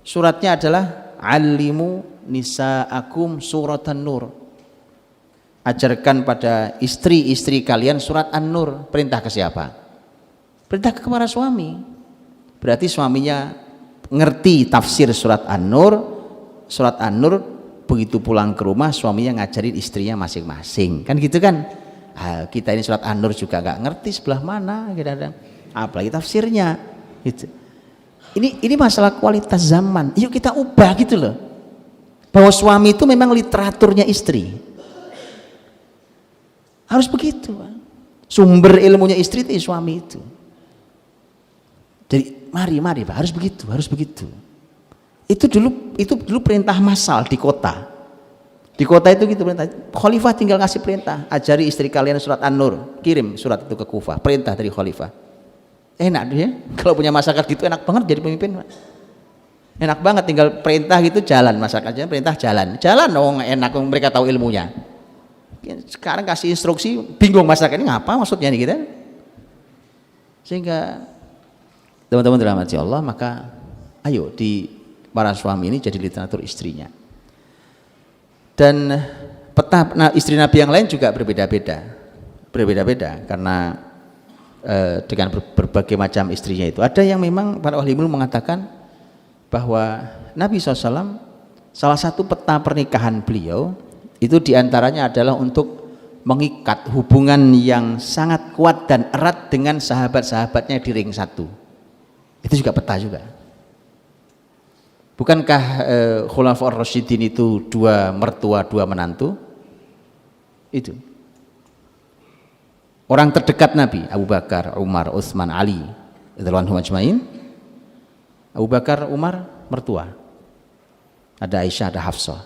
Suratnya adalah alimu nisaakum suratan nur. Ajarkan pada istri-istri kalian surat An-Nur. Perintah ke siapa? Perintah ke para suami. Berarti suaminya ngerti tafsir surat An-Nur. Surat An-Nur begitu pulang ke rumah suaminya ngajarin istrinya masing-masing. Kan gitu kan? Kita ini surat An-Nur juga nggak ngerti sebelah mana kadang-kadang. Apalagi tafsirnya. Gitu. Ini masalah kualitas zaman. Yuk kita ubah gitu loh. Bahwa suami itu memang literaturnya istri. Harus begitu. Sumber ilmunya istri itu suami itu. Jadi mari Pak, harus begitu. Itu dulu perintah massal di kota. Di kota itu gitu perintah. Khalifah tinggal ngasih perintah, ajari istri kalian surat An-Nur, kirim surat itu ke Kufah. Perintah dari khalifah. Enak dia. Kalau punya masyarakat gitu enak banget jadi pemimpin, Pak. Enak banget tinggal perintah gitu jalan, masyarakatnya perintah jalan dong, enak mereka tahu ilmunya. Sekarang kasih instruksi bingung masyarakat ini ngapa maksudnya nih kita. Sehingga teman-teman dirahmati Allah, maka ayo di para suami ini jadi literatur istrinya. Dan istri Nabi yang lain juga berbeda-beda karena dengan berbagai macam istrinya itu. Ada yang memang para ahli ilmu mengatakan bahwa Nabi SAW salah satu peta pernikahan beliau itu diantaranya adalah untuk mengikat hubungan yang sangat kuat dan erat dengan sahabat-sahabatnya di ring satu. Itu juga peta juga. Bukankah Khulafaur Rasyidin itu dua mertua, dua menantu? Itu. Orang terdekat Nabi, Abu Bakar, Umar, Utsman, Ali, radhiyallahu anhum ajmain. Abu Bakar, Umar mertua. Ada Aisyah, ada Hafsah.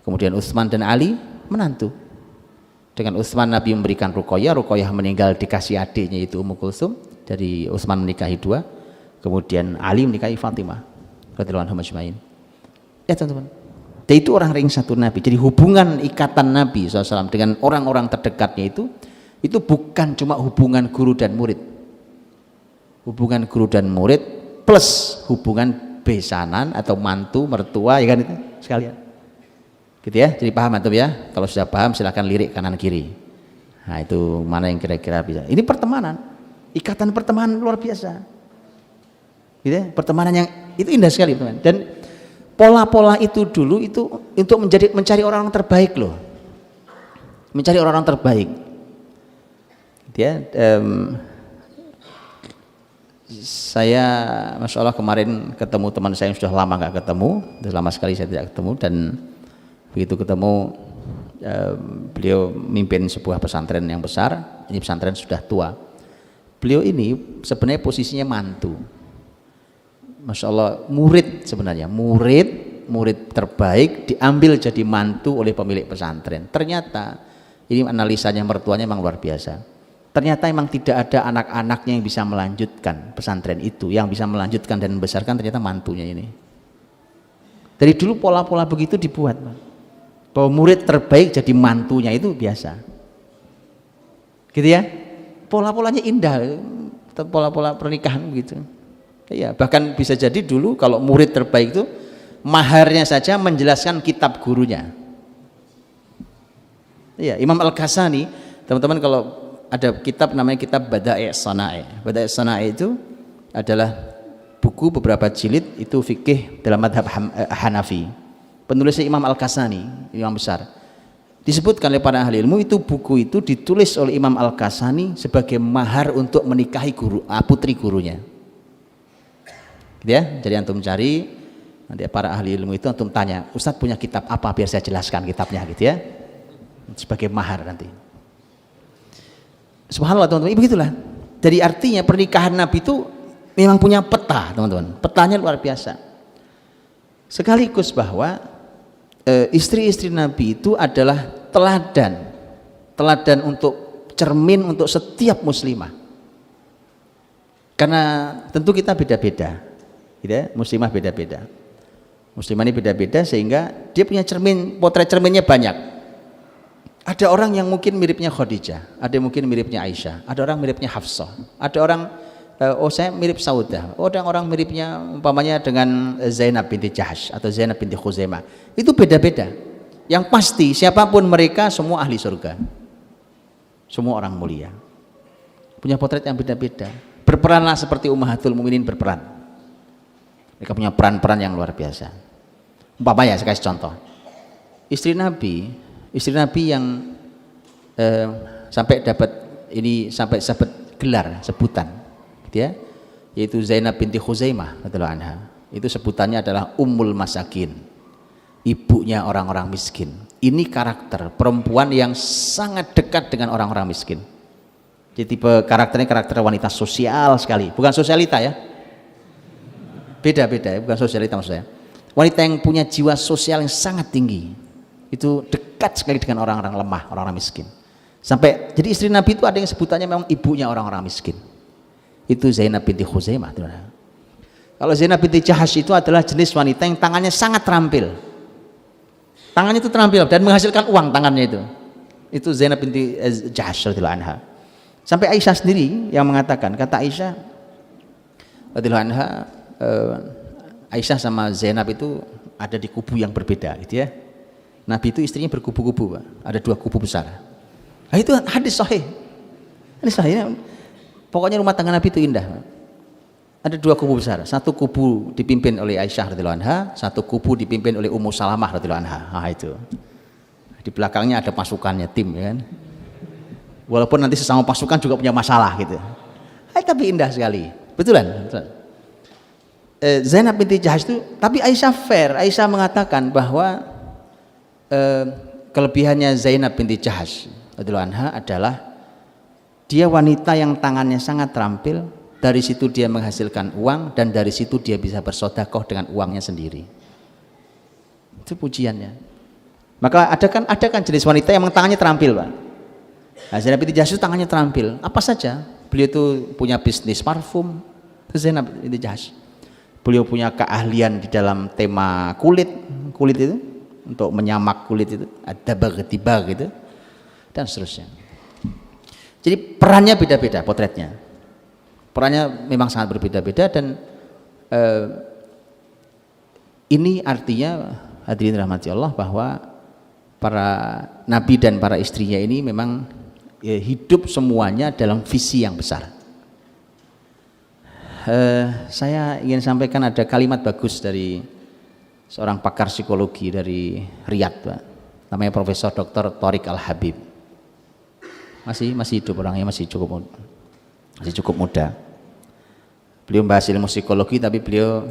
Kemudian Utsman dan Ali menantu. Dengan Utsman Nabi memberikan Ruqayyah meninggal dikasih adiknya itu Ummu Kulsum. Dari Utsman menikahi dua. Kemudian Ali menikahi Fatimah radhiyallahu anhum ajmain. Ya teman-teman. Dan itu orang ring satu Nabi. Jadi hubungan ikatan Nabi SAW dengan orang-orang terdekatnya itu bukan cuma hubungan guru dan murid. Hubungan guru dan murid plus hubungan besanan atau mantu mertua, ya kan itu sekalian. Gitu ya, jadi paham antum ya. Kalau sudah paham silahkan lirik kanan kiri. Nah itu mana yang kira-kira bisa. Ini pertemanan, ikatan pertemanan luar biasa. Gitu ya, pertemanan yang itu indah sekali teman. Dan pola-pola itu dulu itu untuk mencari orang-orang terbaik loh. Mencari orang-orang terbaik. Gitu ya. Saya Masya Allah kemarin ketemu teman saya yang sudah lama nggak ketemu, sudah lama sekali saya tidak ketemu, dan begitu ketemu beliau mimpin sebuah pesantren yang besar. Ini pesantren sudah tua. Beliau ini sebenarnya posisinya mantu. Masya Allah murid sebenarnya, murid terbaik diambil jadi mantu oleh pemilik pesantren. Ternyata ini analisanya mertuanya memang luar biasa. Ternyata memang tidak ada anak-anaknya yang bisa melanjutkan pesantren itu. Yang bisa melanjutkan dan membesarkan ternyata mantunya ini. Dari dulu pola-pola begitu dibuat, bahwa murid terbaik jadi mantunya itu biasa. Gitu ya. Pola-polanya indah, pola-pola pernikahan gitu. Ya, bahkan bisa jadi dulu kalau murid terbaik itu maharnya saja menjelaskan kitab gurunya. Ya, Imam Al-Ghazali, teman-teman kalau ada kitab namanya kitab Bada'i' Shana'i'. Bada'i' Shana'i' itu adalah buku beberapa jilid itu fikih dalam madhab Hanafi. penulisnya Imam Al-Kasani, imam besar. Disebutkan oleh para ahli ilmu itu buku itu ditulis oleh Imam Al-Kasani sebagai mahar untuk menikahi putri gurunya. Gitu ya. Jadi antum cari nanti para ahli ilmu itu antum tanya, Ustadz punya kitab apa biar saya jelaskan kitabnya gitu ya. Sebagai mahar nanti. Subhanallah teman-teman, begitulah. Jadi artinya pernikahan Nabi itu memang punya peta teman-teman. Petanya luar biasa. Sekaligus bahwa istri-istri Nabi itu adalah teladan untuk cermin untuk setiap muslimah. Karena tentu kita beda-beda, gitu ya? Muslimah beda-beda. Muslimah ini beda-beda sehingga dia punya cermin, potret cerminnya banyak. Ada orang yang mungkin miripnya Khadijah, ada yang mungkin miripnya Aisyah, ada orang miripnya Hafsah, ada orang saya mirip Saudah, ada orang miripnya umpamanya dengan Zainab binti Jahsh atau Zainab binti Khuzaimah. Itu beda-beda. Yang pasti siapapun mereka semua ahli surga, semua orang mulia, punya potret yang beda-beda. Berperanlah seperti Ummahatul Mukminin berperan. Mereka punya peran-peran yang luar biasa. Umpamanya saya kasih contoh, istri Nabi yang sampai dapat gelar sebutan, gitu ya, yaitu Zainab binti Khuzaimah radhiyallahu anha. Itu sebutannya adalah Ummul Masakin, ibunya orang-orang miskin. Ini karakter perempuan yang sangat dekat dengan orang-orang miskin. Jadi tipe karakternya karakter wanita sosial sekali, bukan sosialita ya. Beda-beda ya, bukan sosialita maksud saya. Wanita yang punya jiwa sosial yang sangat tinggi. Itu dekat sekali dengan orang-orang lemah, orang-orang miskin. Sampai jadi istri Nabi itu ada yang sebutannya memang ibunya orang-orang miskin. Itu Zainab binti Khuzaimah. Kalau Zainab binti Jahsh itu adalah jenis wanita yang tangannya sangat terampil. Tangannya itu terampil dan menghasilkan uang tangannya itu. Itu Zainab binti Jahsh radhiyallahu anha. Sampai Aisyah sendiri yang mengatakan, kata Aisyah radhiyallahu anha, Aisyah sama Zainab itu ada di kubu yang berbeda gitu ya. Nabi itu istrinya berkubu-kubu, Pak. Ada 2 kubu besar. Nah, itu hadis sahih. Hadis sahih. Pokoknya rumah tangga Nabi itu indah, Pak. Ada 2 kubu besar. Satu kubu dipimpin oleh Aisyah radhiyallahu anha, satu kubu dipimpin oleh Ummu Salamah radhiyallahu anha. Nah, itu. Di belakangnya ada pasukannya, tim ya kan. Walaupun nanti sesama pasukan juga punya masalah gitu. Tapi indah sekali. Betulan, betul. Zainab binti Jahsh itu, tapi Aisyah fair. Aisyah mengatakan bahwa kelebihannya Zainab binti Jahsh radhiyallahu anha adalah dia wanita yang tangannya sangat terampil, dari situ dia menghasilkan uang dan dari situ dia bisa bersedekah dengan uangnya sendiri. Itu pujiannya. Maka ada kan jenis wanita yang tangannya terampil, Pak. Nah, Zainab binti Jahsh tangannya terampil, apa saja. Beliau itu punya bisnis parfum, Zainab binti Jahsh. Beliau punya keahlian di dalam tema kulit itu, untuk menyamak kulit itu, ada tiba gitu, dan seterusnya. Jadi perannya beda-beda, potretnya. Perannya memang sangat berbeda-beda dan ini artinya hadirin rahmati Allah bahwa para nabi dan para istrinya ini memang hidup semuanya dalam visi yang besar. Saya ingin sampaikan ada kalimat bagus dari seorang pakar psikologi dari Riyadh, Pak. Namanya Profesor Dr. Thoriq Al-Habib. Masih hidup orangnya, masih cukup muda. Beliau membahas ilmu psikologi tapi beliau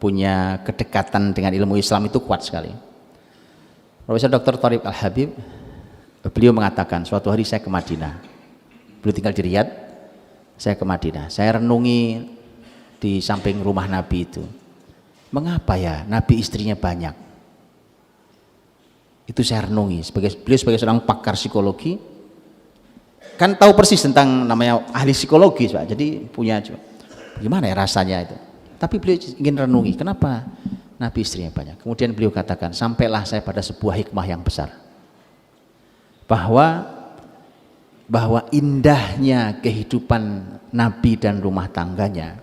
punya kedekatan dengan ilmu Islam itu kuat sekali. Profesor Dr. Thoriq Al-Habib, beliau mengatakan suatu hari saya ke Madinah. Beliau tinggal di Riyadh, saya ke Madinah. Saya renungi di samping rumah Nabi itu. Mengapa ya Nabi istrinya banyak? Itu saya renungi. Beliau sebagai seorang pakar psikologi kan tahu persis tentang namanya ahli psikologi, Pak. Jadi punya gimana ya rasanya itu. Tapi beliau ingin renungi kenapa Nabi istrinya banyak. Kemudian beliau katakan, sampailah saya pada sebuah hikmah yang besar. Bahwa indahnya kehidupan Nabi dan rumah tangganya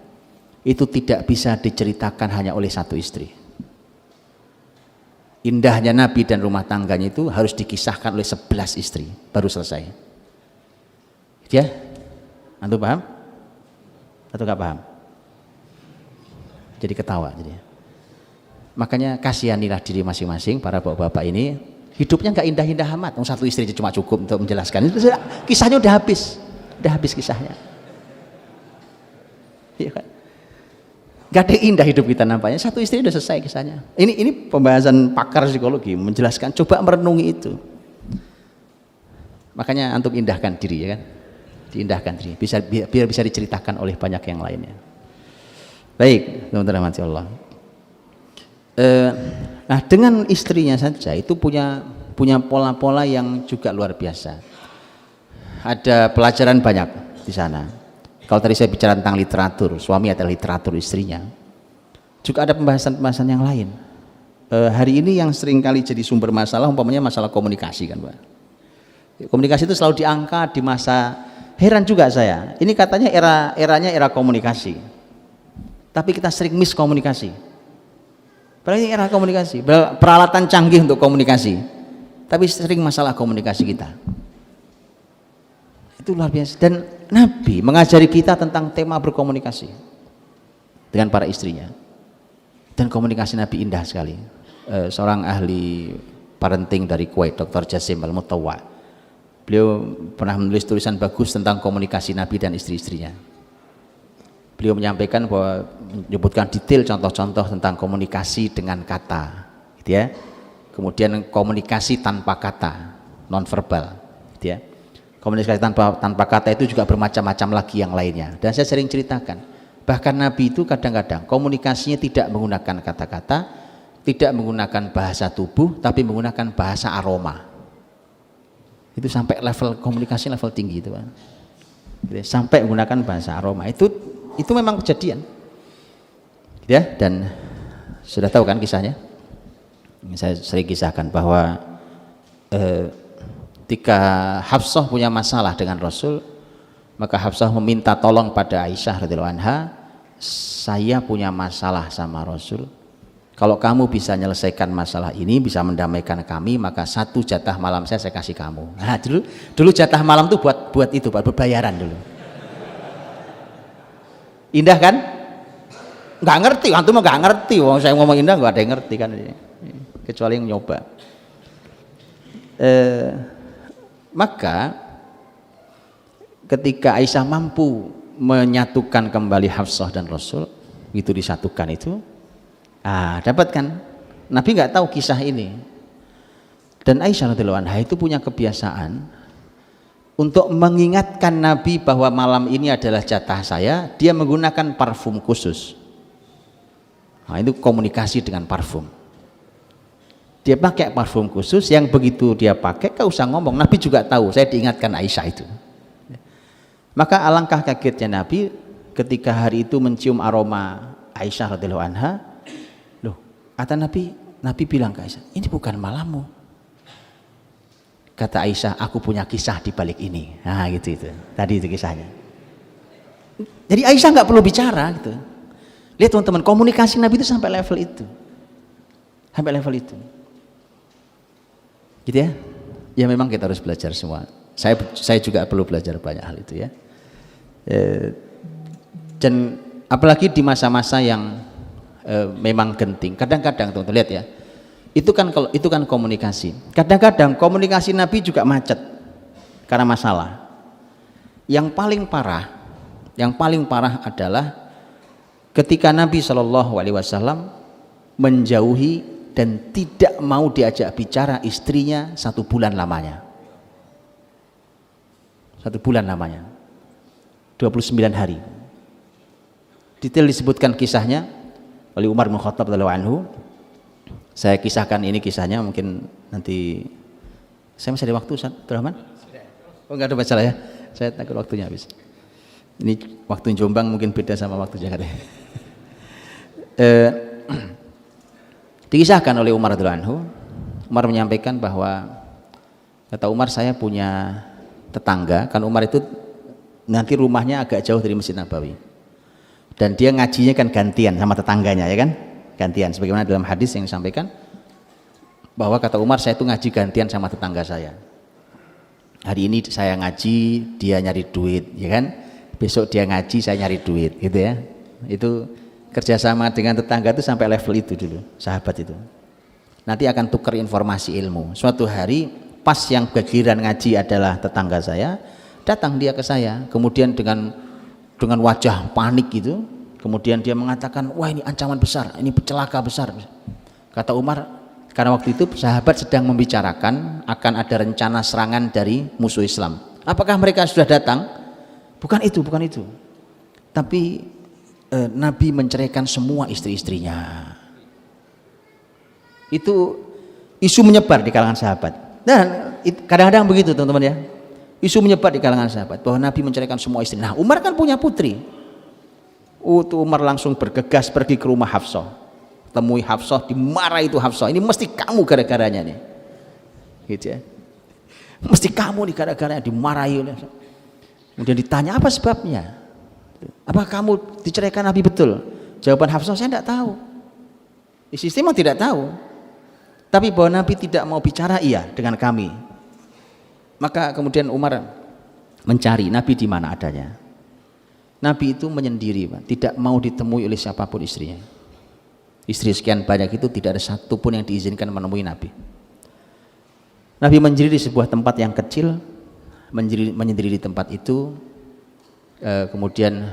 itu tidak bisa diceritakan hanya oleh satu istri. Indahnya Nabi dan rumah tangganya itu harus dikisahkan oleh 11 istri baru selesai. Ya, antum paham? Atau nggak paham? Jadi ketawa jadi. Makanya kasihanilah diri masing-masing para bapak-bapak ini, hidupnya nggak indah-indah amat. Satu istri cuma cukup untuk menjelaskan. Kisahnya udah habis kisahnya. Iya kan? Gak ada indah hidup kita nampaknya. Satu istri udah selesai kisahnya. Ini pembahasan pakar psikologi menjelaskan. Coba merenungi itu. Makanya untuk indahkan diri, ya kan? Diindahkan diri. Biar bisa diceritakan oleh banyak yang lainnya. Baik, teman-teman rahmati Allah. Nah, dengan istrinya saja itu punya pola-pola yang juga luar biasa. Ada pelajaran banyak di sana. Kalau tadi saya bicara tentang literatur, suami adalah literatur istrinya. Juga ada pembahasan-pembahasan yang lain. Hari ini yang sering kali jadi sumber masalah, umpamanya masalah komunikasi kan, Pak. Komunikasi itu selalu diangkat di masa, heran juga saya. Ini katanya eranya era komunikasi. Tapi kita sering miskomunikasi. Berarti era komunikasi, peralatan canggih untuk komunikasi, tapi sering masalah komunikasi kita. Itu luar biasa. Dan Nabi mengajari kita tentang tema berkomunikasi dengan para istrinya. Dan komunikasi Nabi indah sekali. Seorang ahli parenting dari Kuwait, Dr. Jasim Al-Mutawwa, beliau pernah menulis tulisan bagus tentang komunikasi Nabi dan istri-istrinya. Beliau menyampaikan bahwa menyebutkan detail contoh-contoh tentang komunikasi dengan kata, gitu ya. Kemudian komunikasi tanpa kata, nonverbal, gitu ya. Komunikasi tanpa kata itu juga bermacam-macam lagi yang lainnya. Dan saya sering ceritakan, bahkan Nabi itu kadang-kadang komunikasinya tidak menggunakan kata-kata, tidak menggunakan bahasa tubuh, tapi menggunakan bahasa aroma. Itu sampai level komunikasi level tinggi itu, Pak. Gitu ya. Sampai menggunakan bahasa aroma. Itu memang kejadian, ya. Dan sudah tahu kan kisahnya, saya sering kisahkan bahwa ketika Hafsah punya masalah dengan Rasul, maka Hafsah meminta tolong pada Aisyah radhiyallahu anha, saya punya masalah sama Rasul, kalau kamu bisa menyelesaikan masalah ini, bisa mendamaikan kami, maka satu jatah malam saya kasih kamu. Nah, dulu jatah malam tuh buat itu, Pak, berbayaran dulu. Indah kan? Nggak ngerti, antum nggak ngerti. Wong saya ngomong indah nggak ada yang ngerti kan, kecuali yang nyoba. Maka ketika Aisyah mampu menyatukan kembali Hafsah dan Rasul, itu disatukan itu, dapat kan? Nabi nggak tahu kisah ini. Dan Aisyah radhiyallahu anha itu punya kebiasaan untuk mengingatkan Nabi bahwa malam ini adalah jatah saya, dia menggunakan parfum khusus. Nah, itu komunikasi dengan parfum. Dia pakai parfum khusus yang begitu dia pakai, gak usah ngomong. Nabi juga tahu, saya diingatkan Aisyah itu. Maka alangkah kagetnya Nabi ketika hari itu mencium aroma Aisyah radhiyallahu anha. Loh, kata Nabi bilang ke Aisyah, ini bukan malammu. Kata Aisyah, aku punya kisah di balik ini. Nah, gitu itu. Tadi itu kisahnya. Jadi Aisyah nggak perlu bicara gitu. Lihat teman-teman, komunikasi Nabi itu sampai level itu. Sampai level itu. Gitu ya. Ya memang kita harus belajar semua. Saya juga perlu belajar banyak hal itu ya. Dan apalagi di masa-masa yang memang genting. Kadang-kadang teman-teman lihat ya. Itu kan komunikasi. Kadang-kadang komunikasi Nabi juga macet karena masalah. Yang paling parah adalah ketika Nabi SAW menjauhi dan tidak mau diajak bicara istrinya 1 bulan lamanya. 1 bulan lamanya. 29 hari. Detail disebutkan kisahnya oleh Umar bin Khattab radhiyallahu anhu. Saya kisahkan ini kisahnya, mungkin nanti saya masih ada waktu, Ustaz Abdurrahman? Oh, enggak ada masalah ya, saya takut waktunya habis. Ini waktu Jombang mungkin beda sama waktu Jakarta. Dikisahkan oleh Umar radhiyallahu anhu. Umar menyampaikan bahwa, kata Umar, saya punya tetangga, kan Umar itu nanti rumahnya agak jauh dari Masjid Nabawi, dan dia ngajinya kan gantian sama tetangganya, ya kan? Gantian, sebagaimana dalam hadis yang disampaikan bahwa kata Umar, saya itu ngaji gantian sama tetangga saya. Hari ini saya ngaji, dia nyari duit, ya kan? Besok dia ngaji, saya nyari duit, gitu ya. Itu kerjasama dengan tetangga itu sampai level itu dulu, sahabat itu. Nanti akan tukar informasi ilmu. Suatu hari pas yang giliran ngaji adalah tetangga saya, datang dia ke saya, kemudian dengan wajah panik gitu, kemudian dia mengatakan, wah ini ancaman besar, ini celaka besar. Kata Umar, karena waktu itu sahabat sedang membicarakan akan ada rencana serangan dari musuh Islam. Apakah mereka sudah datang? Bukan itu. Tapi Nabi menceraikan semua istri-istrinya. Itu isu menyebar di kalangan sahabat. Dan kadang-kadang begitu teman-teman ya. Isu menyebar di kalangan sahabat bahwa Nabi menceraikan semua istri. Nah, Umar kan punya putri. Umar langsung bergegas pergi ke rumah Hafsah. Temui Hafsah, dimarahi itu Hafsah. Ini mesti kamu gara-garanya nih. Gitu ya. Mesti kamu nih gara-garanya, dimarahi. Kemudian ditanya apa sebabnya? Apa kamu diceraikan Nabi betul? Jawaban Hafsah, saya tidak tahu. Istri memang tidak tahu. Tapi bahwa Nabi tidak mau bicara iya dengan kami. Maka kemudian Umar mencari Nabi di mana adanya. Nabi itu menyendiri, Pak, tidak mau ditemui oleh siapapun istrinya. Istri sekian banyak itu tidak ada satupun yang diizinkan menemui Nabi. Nabi menyendiri di sebuah tempat yang kecil, menyendiri di tempat itu. Kemudian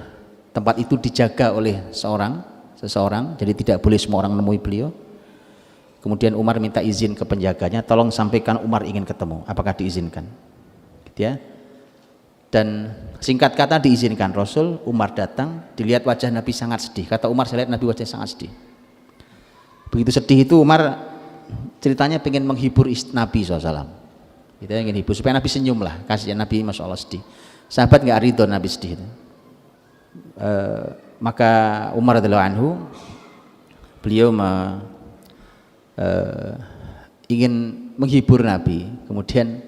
tempat itu dijaga oleh seseorang, jadi tidak boleh semua orang menemui beliau. Kemudian Umar minta izin ke penjaganya, tolong sampaikan Umar ingin ketemu, apakah diizinkan? Gitu ya. Dan singkat kata diizinkan. Rasul Umar datang, dilihat wajah Nabi sangat sedih. Kata Umar, saya lihat Nabi wajahnya sangat sedih. Begitu sedih itu Umar ceritanya pengen menghibur Nabi SAW. Gitu ya, ingin hibur supaya Nabi senyum lah, kasihan Nabi masya Allah sedih. Sahabat nggak ridho Nabi sedih itu. Maka Umar radhiyallahu anhu beliau ingin menghibur Nabi. Kemudian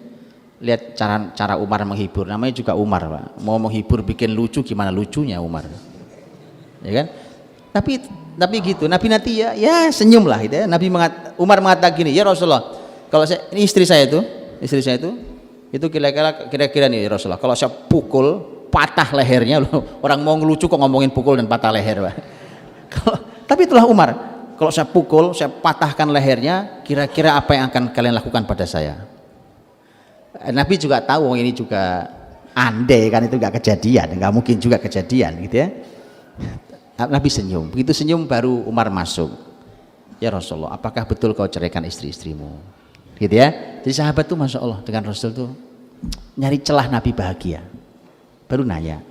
lihat cara Umar menghibur, namanya juga Umar, Pak. Mau menghibur bikin lucu, gimana lucunya Umar, ya kan? Tapi gitu, Nabi nanti ya senyum lah gitu ya. Umar mengatakan gini, ya Rasulullah, kalau ini istri saya itu kira-kira nih ya Rasulullah, kalau saya pukul patah lehernya, orang mau ngelucu kok ngomongin pukul dan patah leher, Pak. Tapi itulah Umar, kalau saya pukul, saya patahkan lehernya, kira-kira apa yang akan kalian lakukan pada saya? Nabi juga tahu ini juga andai kan itu nggak kejadian, nggak mungkin juga kejadian gitu ya. Nabi senyum, begitu senyum baru Umar masuk. Ya Rasulullah, apakah betul kau ceraikan istri-istrimu? Gitu ya. Jadi sahabat tuh masya Allah dengan Rasul tuh nyari celah Nabi bahagia. Baru nanya.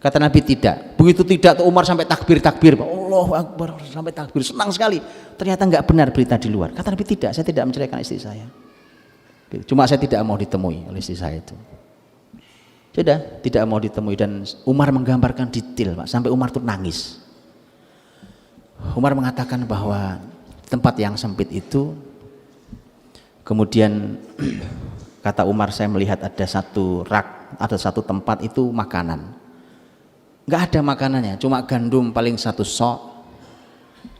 Kata Nabi tidak. Begitu tidak tuh Umar sampai takbir, Allahu Akbar, sampai takbir, senang sekali. Ternyata nggak benar berita di luar. Kata Nabi tidak, saya tidak menceraikan istri saya. Cuma saya tidak mau ditemui oleh istri saya itu. Sudah, tidak mau ditemui. Dan Umar menggambarkan detail, Pak, sampai Umar tuh nangis. Umar mengatakan bahwa tempat yang sempit itu, kemudian kata Umar, saya melihat ada satu rak, ada satu tempat itu makanan. Nggak ada makanannya, cuma gandum paling satu sok.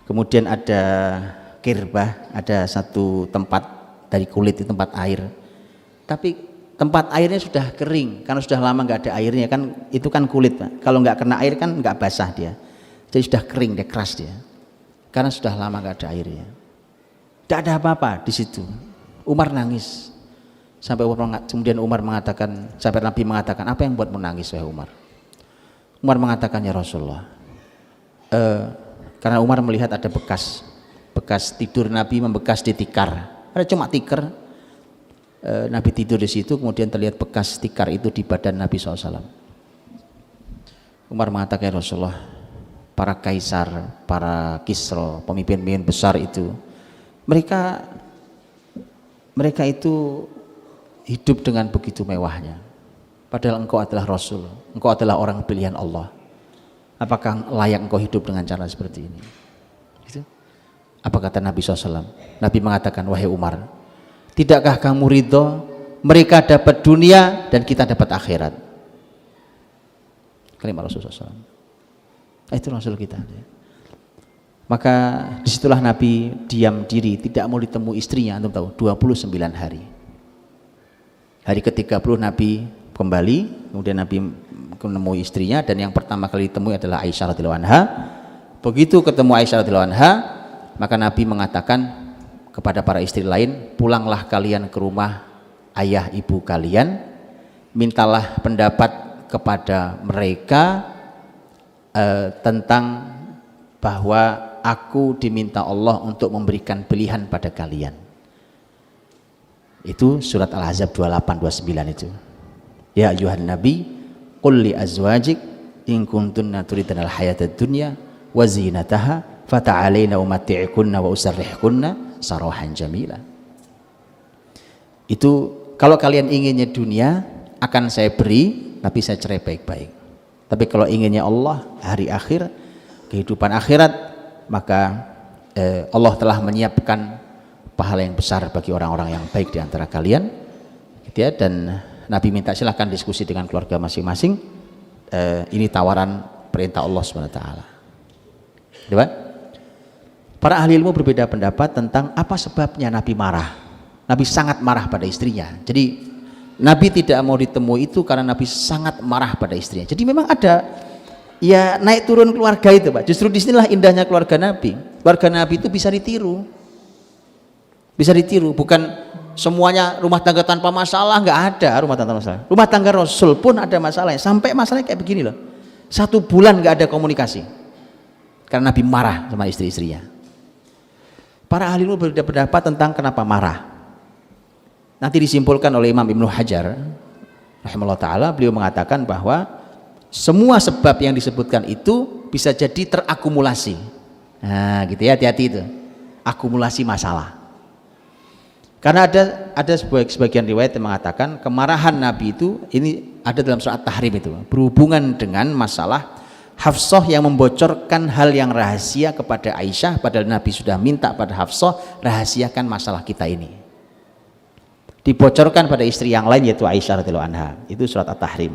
Kemudian ada kirbah, ada satu tempat dari kulit, di tempat air. Tapi tempat airnya sudah kering, karena sudah lama nggak ada airnya kan, itu kan kulit, Pak. Kalau nggak kena air kan nggak basah dia, jadi sudah kering, dia keras dia, karena sudah lama nggak ada airnya. Tidak ada apa-apa di situ. Umar nangis sampai kemudian Umar mengatakan, sampai Nabi mengatakan, apa yang buatmu nangis wahai Umar? Umar mengatakan, ya Rasulullah, karena Umar melihat ada bekas tidur Nabi membekas di tikar. Ada cuma tikar, Nabi tidur di situ, kemudian terlihat bekas tikar itu di badan Nabi SAW. Umar mengatakan, ya Rasulullah, para kaisar, para kisra, pemimpin-pemimpin besar itu, mereka itu hidup dengan begitu mewahnya. Padahal engkau adalah Rasul, engkau adalah orang pilihan Allah. Apakah layak engkau hidup dengan cara seperti ini? Gitu. Apa kata Nabi SAW? Nabi mengatakan, wahai Umar, tidakkah kamu ridho mereka dapat dunia dan kita dapat akhirat? Kalimat Rasulullah SAW. Itu Rasul kita. Maka disitulah Nabi diam diri, tidak mau ditemui istrinya, antum tahu, 29 hari. Hari ke-30 Nabi kembali, kemudian Nabi menemui istrinya, dan yang pertama kali ditemui adalah Aisyah radhiyallahu anha. Begitu ketemu Aisyah radhiyallahu anha, maka Nabi mengatakan kepada para istri lain, pulanglah kalian ke rumah ayah ibu kalian, mintalah pendapat kepada mereka tentang bahwa aku diminta Allah untuk memberikan pilihan pada kalian. Itu surat Al-Ahzab 28-29 itu. Ya ayuhan nabi qul li azwajik in kuntunna turidnal hayatad dunya wa zinataha fata'alaina umatti'kunna wa usarrihkunna sarahan jamila. Itu kalau kalian inginnya dunia akan saya beri, tapi saya cerai baik-baik. Tapi kalau inginnya Allah, hari akhir, kehidupan akhirat, maka Allah telah menyiapkan pahala yang besar bagi orang-orang yang baik di antara kalian, gitu ya. Dan Nabi minta silahkan diskusi dengan keluarga masing-masing. Ini tawaran perintah Allah SWT. Debat. Para ahli ilmu berbeda pendapat tentang apa sebabnya Nabi marah. Nabi sangat marah pada istrinya. Jadi Nabi tidak mau ditemui itu karena Nabi sangat marah pada istrinya. Jadi memang ada ya naik turun keluarga itu, Pak. Justru disinilah indahnya keluarga Nabi. Keluarga Nabi itu bisa ditiru. Bisa ditiru, bukan semuanya rumah tangga tanpa masalah, nggak ada rumah tangga tanpa masalah. Rumah tangga Rasul pun ada masalahnya. Sampai masalahnya kayak begini loh. 1 bulan nggak ada komunikasi. Karena Nabi marah sama istri-istrinya. Para ahli ilmu berbeda pendapat tentang kenapa marah. Nanti disimpulkan oleh Imam Ibnu Hajar rahimahullah ta'ala, beliau mengatakan bahwa semua sebab yang disebutkan itu bisa jadi terakumulasi. Nah gitu ya, hati-hati itu, akumulasi masalah. Karena ada sebagian riwayat yang mengatakan kemarahan Nabi itu ini ada dalam surat Tahrim itu, berhubungan dengan masalah Hafsah yang membocorkan hal yang rahasia kepada Aisyah, padahal Nabi sudah minta pada Hafsah, rahasiakan masalah kita ini. Dibocorkan pada istri yang lain yaitu Aisyah radhiyallahu anha. Itu surat At-Tahrim.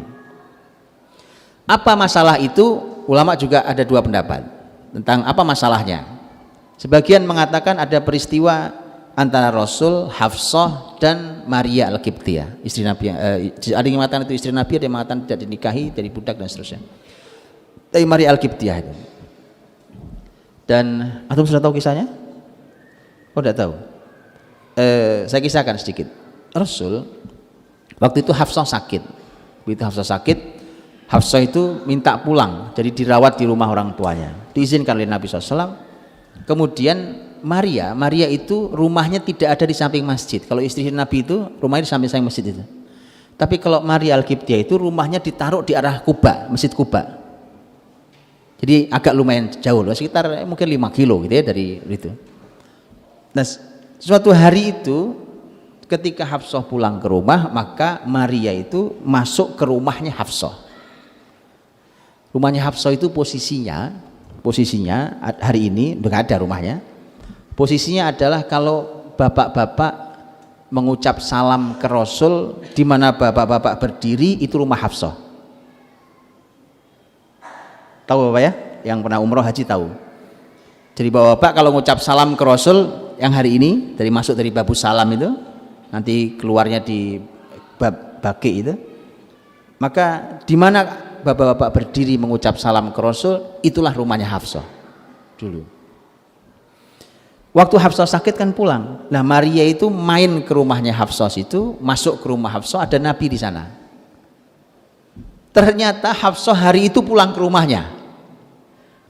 Apa masalah itu? Ulama juga ada 2 pendapat tentang apa masalahnya. Sebagian mengatakan ada peristiwa antara Rasul, Hafsah dan Maria Al-Qibtiyah, istri Nabi. Ada yang mengatakan itu istri Nabi, ada yang mengatakan tidak dinikahi, dari budak dan seterusnya. Dari Maria Al-Qibtiyah itu. Dan antum sudah tahu kisahnya? Oh, tidak tahu. Saya kisahkan sedikit. Rasul waktu itu Hafsah sakit. Begitu Hafsah sakit, Hafsah itu minta pulang, jadi dirawat di rumah orang tuanya. Diizinkan oleh Nabi SAW. Kemudian Maria itu rumahnya tidak ada di samping masjid. Kalau istri Nabi itu rumahnya di samping masjid itu. Tapi kalau Maria Al-Qibtiyah itu rumahnya ditaruh di arah Kuba, Masjid Kuba. Jadi agak lumayan jauh loh, sekitar mungkin 5 kilo gitu ya dari itu. Nah, suatu hari itu ketika Hafsah pulang ke rumah, maka Maria itu masuk ke rumahnya Hafsah. Rumahnya Hafsah itu posisinya hari ini nggak ada rumahnya. Posisinya adalah kalau bapak-bapak mengucap salam ke Rasul, di mana bapak-bapak berdiri itu rumah Hafsah. Tahu Bapak ya? Yang pernah umroh haji tahu. Jadi bapak-bapak kalau mengucap salam ke Rasul yang hari ini masuk dari babu salam itu, nanti keluarnya di bab baki itu, maka di mana bapak-bapak berdiri mengucap salam ke Rasul, itulah rumahnya Hafsah dulu. Waktu Hafsah sakit kan pulang. Nah Maria itu main ke rumahnya Hafsah itu, masuk ke rumah Hafsah, ada Nabi di sana. Ternyata Hafsah hari itu pulang ke rumahnya.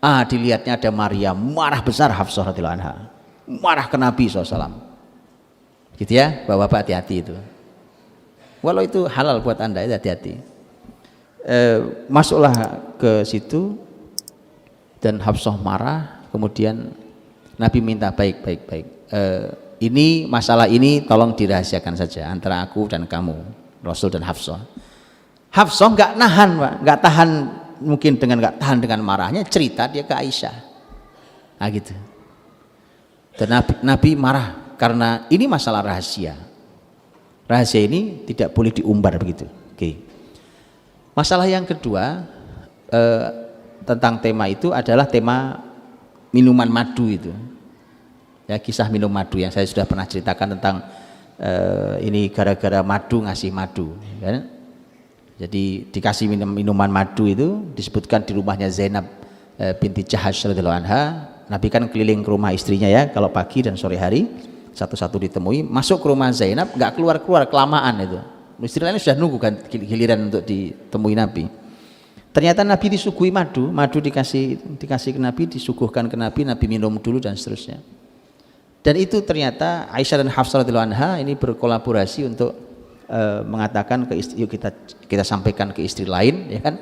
Dilihatnya ada Maria, marah besar Hafsah radhiyallahu anha, marah ke Nabi SAW. Gitu ya, bapak-bapak hati-hati itu. Walau itu halal buat anda, hati-hati. Masuklah ke situ dan Hafsah marah. Kemudian Nabi minta baik. Ini masalah ini tolong dirahasiakan saja antara aku dan kamu, Rasul dan Hafsah. Hafsah nggak nahan, Pak, nggak tahan, mungkin nggak tahan dengan marahnya, cerita dia ke Aisyah. Nah gitu. Dan Nabi marah karena ini masalah rahasia. Rahasia ini tidak boleh diumbar begitu. Oke. Masalah yang kedua tentang tema itu adalah tema minuman madu itu. Ya, kisah minum madu yang saya sudah pernah ceritakan tentang ini gara-gara madu ngasih madu, kan? Jadi dikasih minuman madu itu, disebutkan di rumahnya Zainab binti Jahash radhiyallahu anha. Nabi kan keliling ke rumah istrinya ya, kalau pagi dan sore hari satu-satu ditemui. Masuk ke rumah Zainab nggak keluar-keluar, kelamaan itu. Istri lain sudah nunggu kan giliran untuk ditemui Nabi. Ternyata Nabi disuguhi madu dikasih ke Nabi, disuguhkan ke Nabi, Nabi minum dulu dan seterusnya. Dan itu ternyata Aisyah dan Hafsah radhiyallahu anha ini berkolaborasi untuk mengatakan ke istri, yuk kita sampaikan ke istri lain ya kan,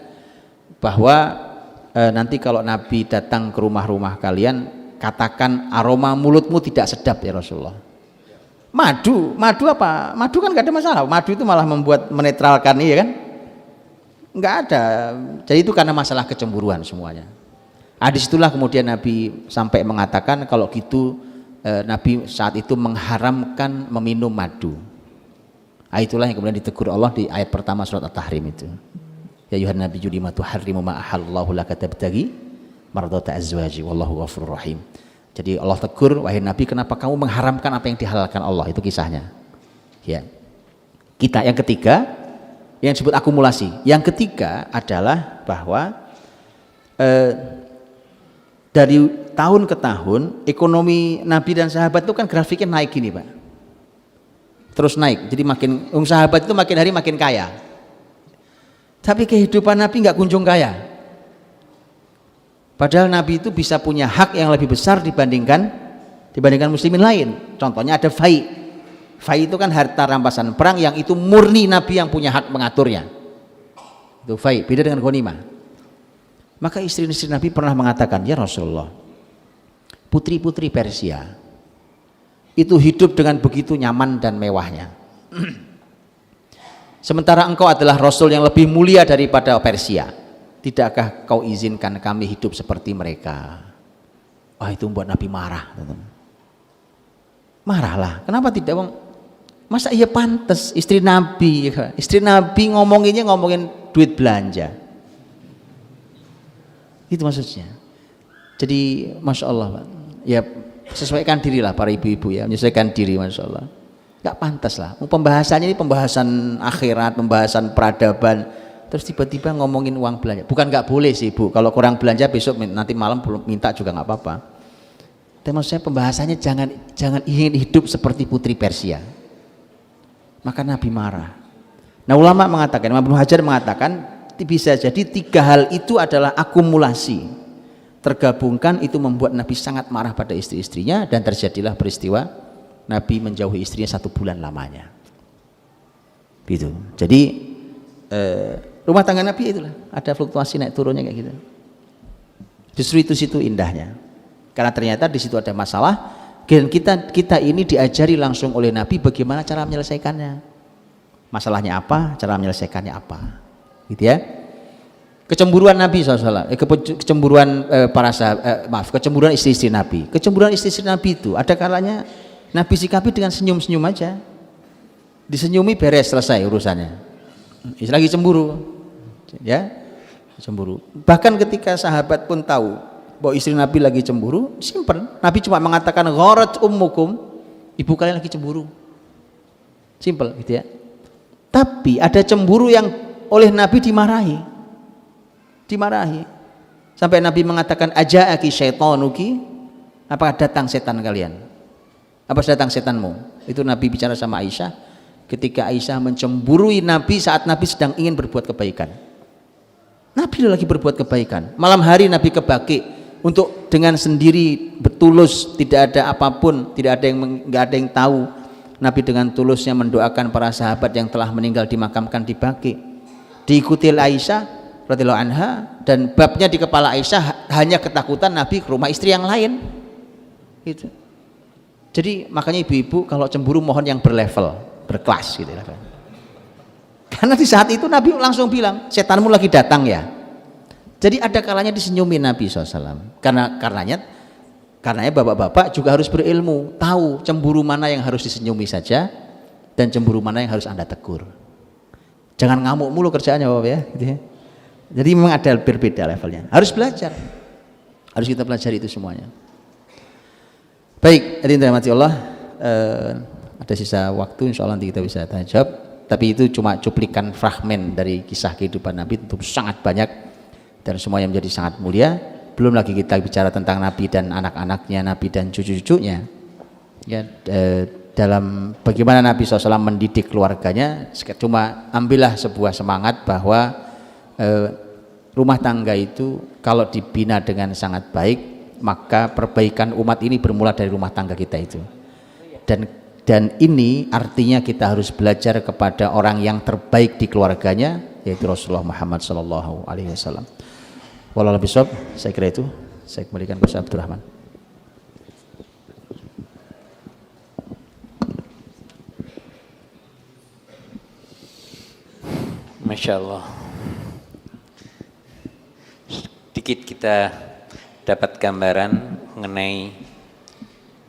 bahwa nanti kalau Nabi datang ke rumah-rumah kalian, katakan aroma mulutmu tidak sedap ya Rasulullah. Madu apa? Madu kan nggak ada masalah. Madu itu malah menetralkan, iya kan? Nggak ada. Jadi itu karena masalah kecemburuan semuanya. Disitulah kemudian Nabi sampai mengatakan kalau gitu Nabi saat itu mengharamkan meminum madu. Itulah yang kemudian ditegur Allah di ayat pertama surat At-Tahrim itu. Ya ayuhan nabiyyu lima tuharrimu ma ahallallahu laka tabtaghi mardata azwaji wallahu ghafurur rahim. Jadi Allah tegur, wahai Nabi, kenapa kamu mengharamkan apa yang dihalalkan Allah? Itu kisahnya. Ya. Kita yang ketiga yang disebut akumulasi. Yang ketiga adalah bahwa dari tahun ke tahun ekonomi Nabi dan sahabat itu kan grafiknya naik gini, Pak. Terus naik. Jadi makin sahabat itu makin hari makin kaya. Tapi kehidupan Nabi nggak kunjung kaya. Padahal Nabi itu bisa punya hak yang lebih besar dibandingkan muslimin lain. Contohnya ada fai. Fai itu kan harta rampasan perang yang itu murni Nabi yang punya hak mengaturnya. Itu fai, beda dengan ghanimah. Maka istri-istri Nabi pernah mengatakan, ya Rasulullah, putri-putri Persia itu hidup dengan begitu nyaman dan mewahnya. Sementara engkau adalah Rasul yang lebih mulia daripada Persia. Tidakkah kau izinkan kami hidup seperti mereka? Itu membuat Nabi marah. Marahlah. Kenapa tidak? Masa iya pantas istri Nabi ngomongin duit belanja. Itu maksudnya. Jadi Masya Allah Pak. Ya sesuaikan dirilah para ibu-ibu ya, menyesuaikan diri Masya Allah. Gak pantas lah. Pembahasannya ini pembahasan akhirat, pembahasan peradaban. Terus tiba-tiba ngomongin uang belanja. Bukan nggak boleh sih Bu, kalau kurang belanja besok nanti malam belum minta juga nggak apa-apa. Tapi maksud saya pembahasannya jangan ingin hidup seperti putri Persia. Maka Nabi marah. Nah ulama mengatakan, Imam Ibnu Hajar mengatakan bisa jadi tiga hal itu adalah akumulasi. Tergabungkan itu membuat Nabi sangat marah pada istri-istrinya dan terjadilah peristiwa Nabi menjauhi istrinya 1 bulan lamanya. Gitu. Jadi rumah tangga Nabi itulah ada fluktuasi naik turunnya kayak gitu. Justru itu situ indahnya. Karena ternyata di situ ada masalah dan kita ini diajari langsung oleh Nabi bagaimana cara menyelesaikannya. Masalahnya apa, cara menyelesaikannya apa. Gitu ya. Kecemburuan Nabi SAW, kecemburuan kecemburuan istri-istri Nabi. Kecemburuan istri-istri Nabi itu ada kalanya Nabi sikapi dengan senyum-senyum aja. Disenyumi beres, selesai urusannya. Lagi cemburu, ya cemburu. Bahkan ketika sahabat pun tahu bahwa istri Nabi lagi cemburu, simpen. Nabi cuma mengatakan gharat ummukum, ibu kalian lagi cemburu. Simple gitu ya. Tapi ada cemburu yang oleh Nabi dimarahi. Sampai Nabi mengatakan aja'aki syaitanuki, apakah datang setan kalian? Apa datang setanmu? Itu Nabi bicara sama Aisyah. Ketika Aisyah mencemburui Nabi saat Nabi sedang ingin berbuat kebaikan. Nabi lagi berbuat kebaikan. Malam hari Nabi ke Baqi untuk dengan sendiri bertulus, tidak ada apapun, nggak ada yang tahu. Nabi dengan tulusnya mendoakan para sahabat yang telah meninggal dimakamkan di Baqi. Diikuti Aisyah radhiyallahu anha dan babnya di kepala Aisyah hanya ketakutan Nabi ke rumah istri yang lain. Gitu. Jadi makanya ibu-ibu kalau cemburu mohon yang berlevel, berkelas gitu lah. Karena di saat itu Nabi langsung bilang setanmu lagi datang ya. Jadi ada kalanya disenyumin Nabi SAW. Karenanya bapak-bapak juga harus berilmu, tahu cemburu mana yang harus disenyumi saja dan cemburu mana yang harus Anda tegur. Jangan ngamuk mulu kerjaannya Bapak ya, gitu ya. Jadi memang ada berbeda levelnya. Harus belajar. Harus kita pelajari itu semuanya. Baik, hadirin dirahmati Allah, ada sisa waktu insya Allah nanti kita bisa tanya jawab. Tapi itu cuma cuplikan fragmen dari kisah kehidupan Nabi, tentu sangat banyak dan semuanya menjadi sangat mulia. belum lagi kita bicara tentang Nabi dan anak-anaknya, Nabi dan cucu-cucunya. Ya, dalam bagaimana Nabi SAW mendidik keluarganya, cuma ambillah sebuah semangat bahwa rumah tangga itu kalau dibina dengan sangat baik, maka perbaikan umat ini bermula dari rumah tangga kita itu. Dan ini artinya kita harus belajar kepada orang yang terbaik di keluarganya, yaitu Rasulullah Muhammad SAW. Wallahu a'lam, saya kira itu. Saya kembalikan ke Ustaz Abdurrahman. Masya Allah. Sedikit kita dapat gambaran mengenai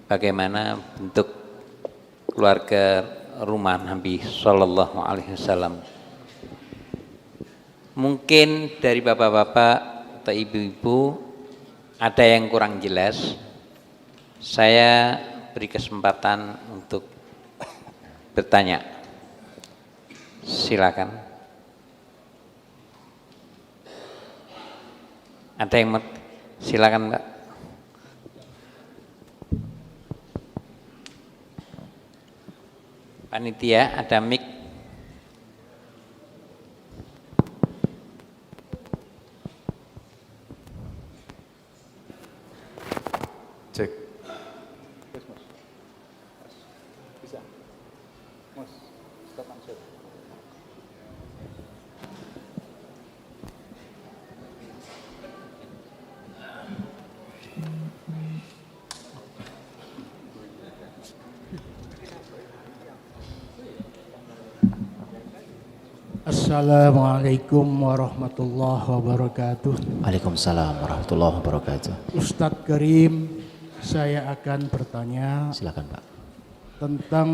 bagaimana bentuk keluarga rumah Nabi Sallallahu Alaihi Wasallam. Mungkin dari bapak-bapak atau ibu-ibu ada yang kurang jelas. Saya beri kesempatan untuk bertanya. Silakan. Ada yang silakan Mbak. Panitia ada mic. Cek. Assalamualaikum warahmatullahi wabarakatuh. Waalaikumsalam warahmatullahi wabarakatuh. Ustadz Karim, saya akan bertanya Silakan Pak. tentang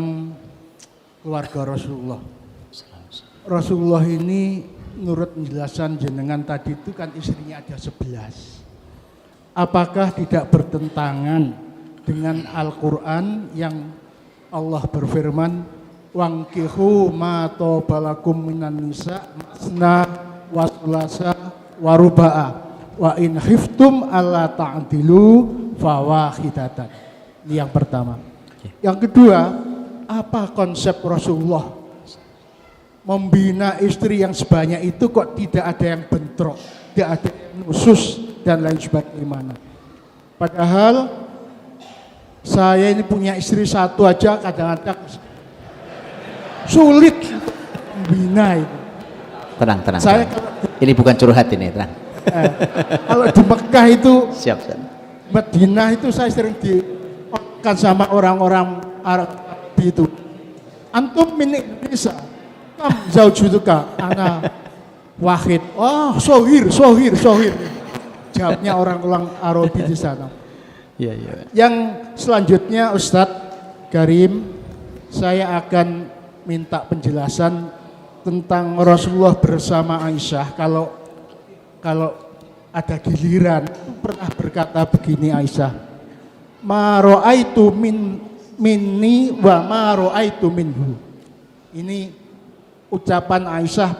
keluarga Rasulullah. Rasulullah ini menurut penjelasan jenengan tadi itu kan istrinya ada 11. Apakah tidak bertentangan dengan Al-Quran yang Allah berfirman, wangkihu ma tobalakum minan nisa masna wa sulasa wa ruba'a wa in khiftum alla ta'dilu fawahidatan. Ini yang pertama. Yang kedua, apa konsep Rasulullah membina istri yang sebanyak itu kok tidak ada yang bentrok, tidak ada yang khusus dan lain sebagainya. Padahal saya ini punya istri satu aja kadang-kadang sulit membina itu. Tenang. Saya Ini bukan curhat ini, tenang. Kalau di Mekah itu, Siap. Madinah itu saya sering diomongkan sama orang-orang Arab itu. Antum min Indonesia, kam zaujutuka ana wahid. Oh, sohir. Jawabnya orang-orang Arabi di sana. Iya. Yang selanjutnya Ustadz Karim, saya akan minta penjelasan tentang Rasulullah bersama Aisyah. Kalau ada giliran pernah berkata begini Aisyah, ma ra'aitu minni wa ma ra'aitu minhu. Ini ucapan Aisyah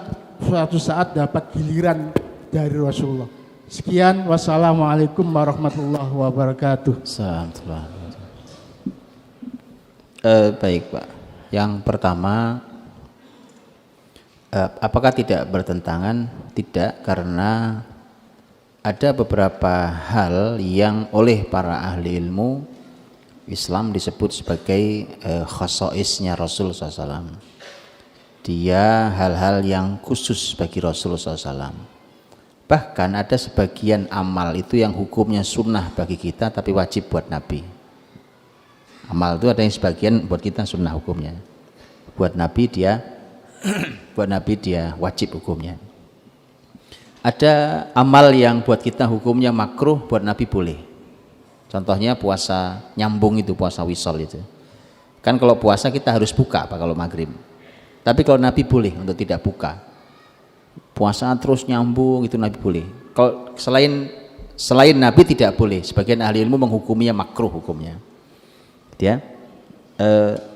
suatu saat dapat giliran dari Rasulullah. Sekian, wassalamualaikum warahmatullahi wabarakatuh. Baik Pak. Yang pertama, apakah tidak bertentangan? Tidak, karena ada beberapa hal yang oleh para ahli ilmu Islam disebut sebagai khosoisnya Rasul SAW. Dia hal-hal yang khusus bagi Rasul SAW. Bahkan ada sebagian amal itu yang hukumnya sunnah bagi kita tapi wajib buat Nabi. Amal itu ada yang sebagian buat kita sunnah hukumnya, buat Nabi dia wajib hukumnya. Ada amal yang buat kita hukumnya makruh, buat Nabi boleh. Contohnya puasa nyambung itu, puasa wisol itu. Kan kalau puasa kita harus buka Pak kalau maghrib. Tapi kalau Nabi boleh untuk tidak buka. Puasa terus nyambung itu Nabi boleh. Kalau selain Nabi tidak boleh. Sebagian ahli ilmu menghukuminya makruh hukumnya. Ya.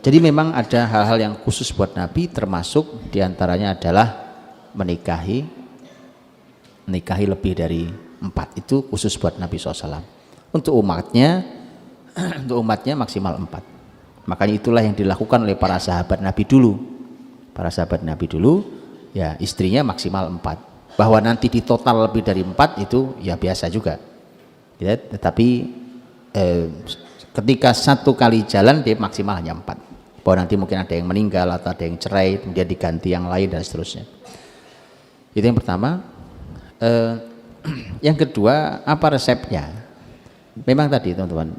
Jadi memang ada hal-hal yang khusus buat Nabi, termasuk diantaranya adalah menikahi lebih dari 4. Itu khusus buat Nabi SAW. Untuk umatnya maksimal 4. Makanya itulah yang dilakukan oleh para sahabat Nabi dulu. Para sahabat Nabi dulu, ya istrinya maksimal 4. Bahwa nanti di total lebih dari 4 itu ya biasa juga. Ya, tetapi ketika satu kali jalan dia maksimal hanya 4. Bahwa nanti mungkin ada yang meninggal atau ada yang cerai, kemudian diganti yang lain dan seterusnya. Itu yang pertama. Yang kedua, apa resepnya? Memang tadi teman-teman,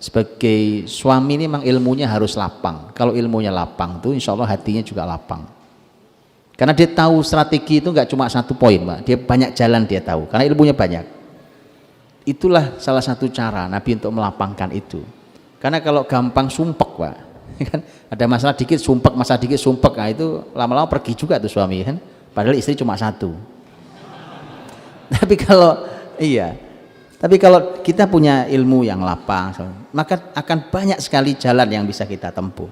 sebagai suami ini memang ilmunya harus lapang. Kalau ilmunya lapang tuh insya Allah hatinya juga lapang. Karena dia tahu strategi itu nggak cuma satu poin, Pak. Dia banyak jalan dia tahu, karena ilmunya banyak. Itulah salah satu cara Nabi untuk melapangkan itu. Karena kalau gampang sumpek, Pak, kan ada masalah dikit sumpek, masalah dikit sumpek, nah itu lama-lama pergi juga tuh suami kan. Padahal istri cuma satu. Tapi kalau kita punya ilmu yang lapang, maka akan banyak sekali jalan yang bisa kita tempuh.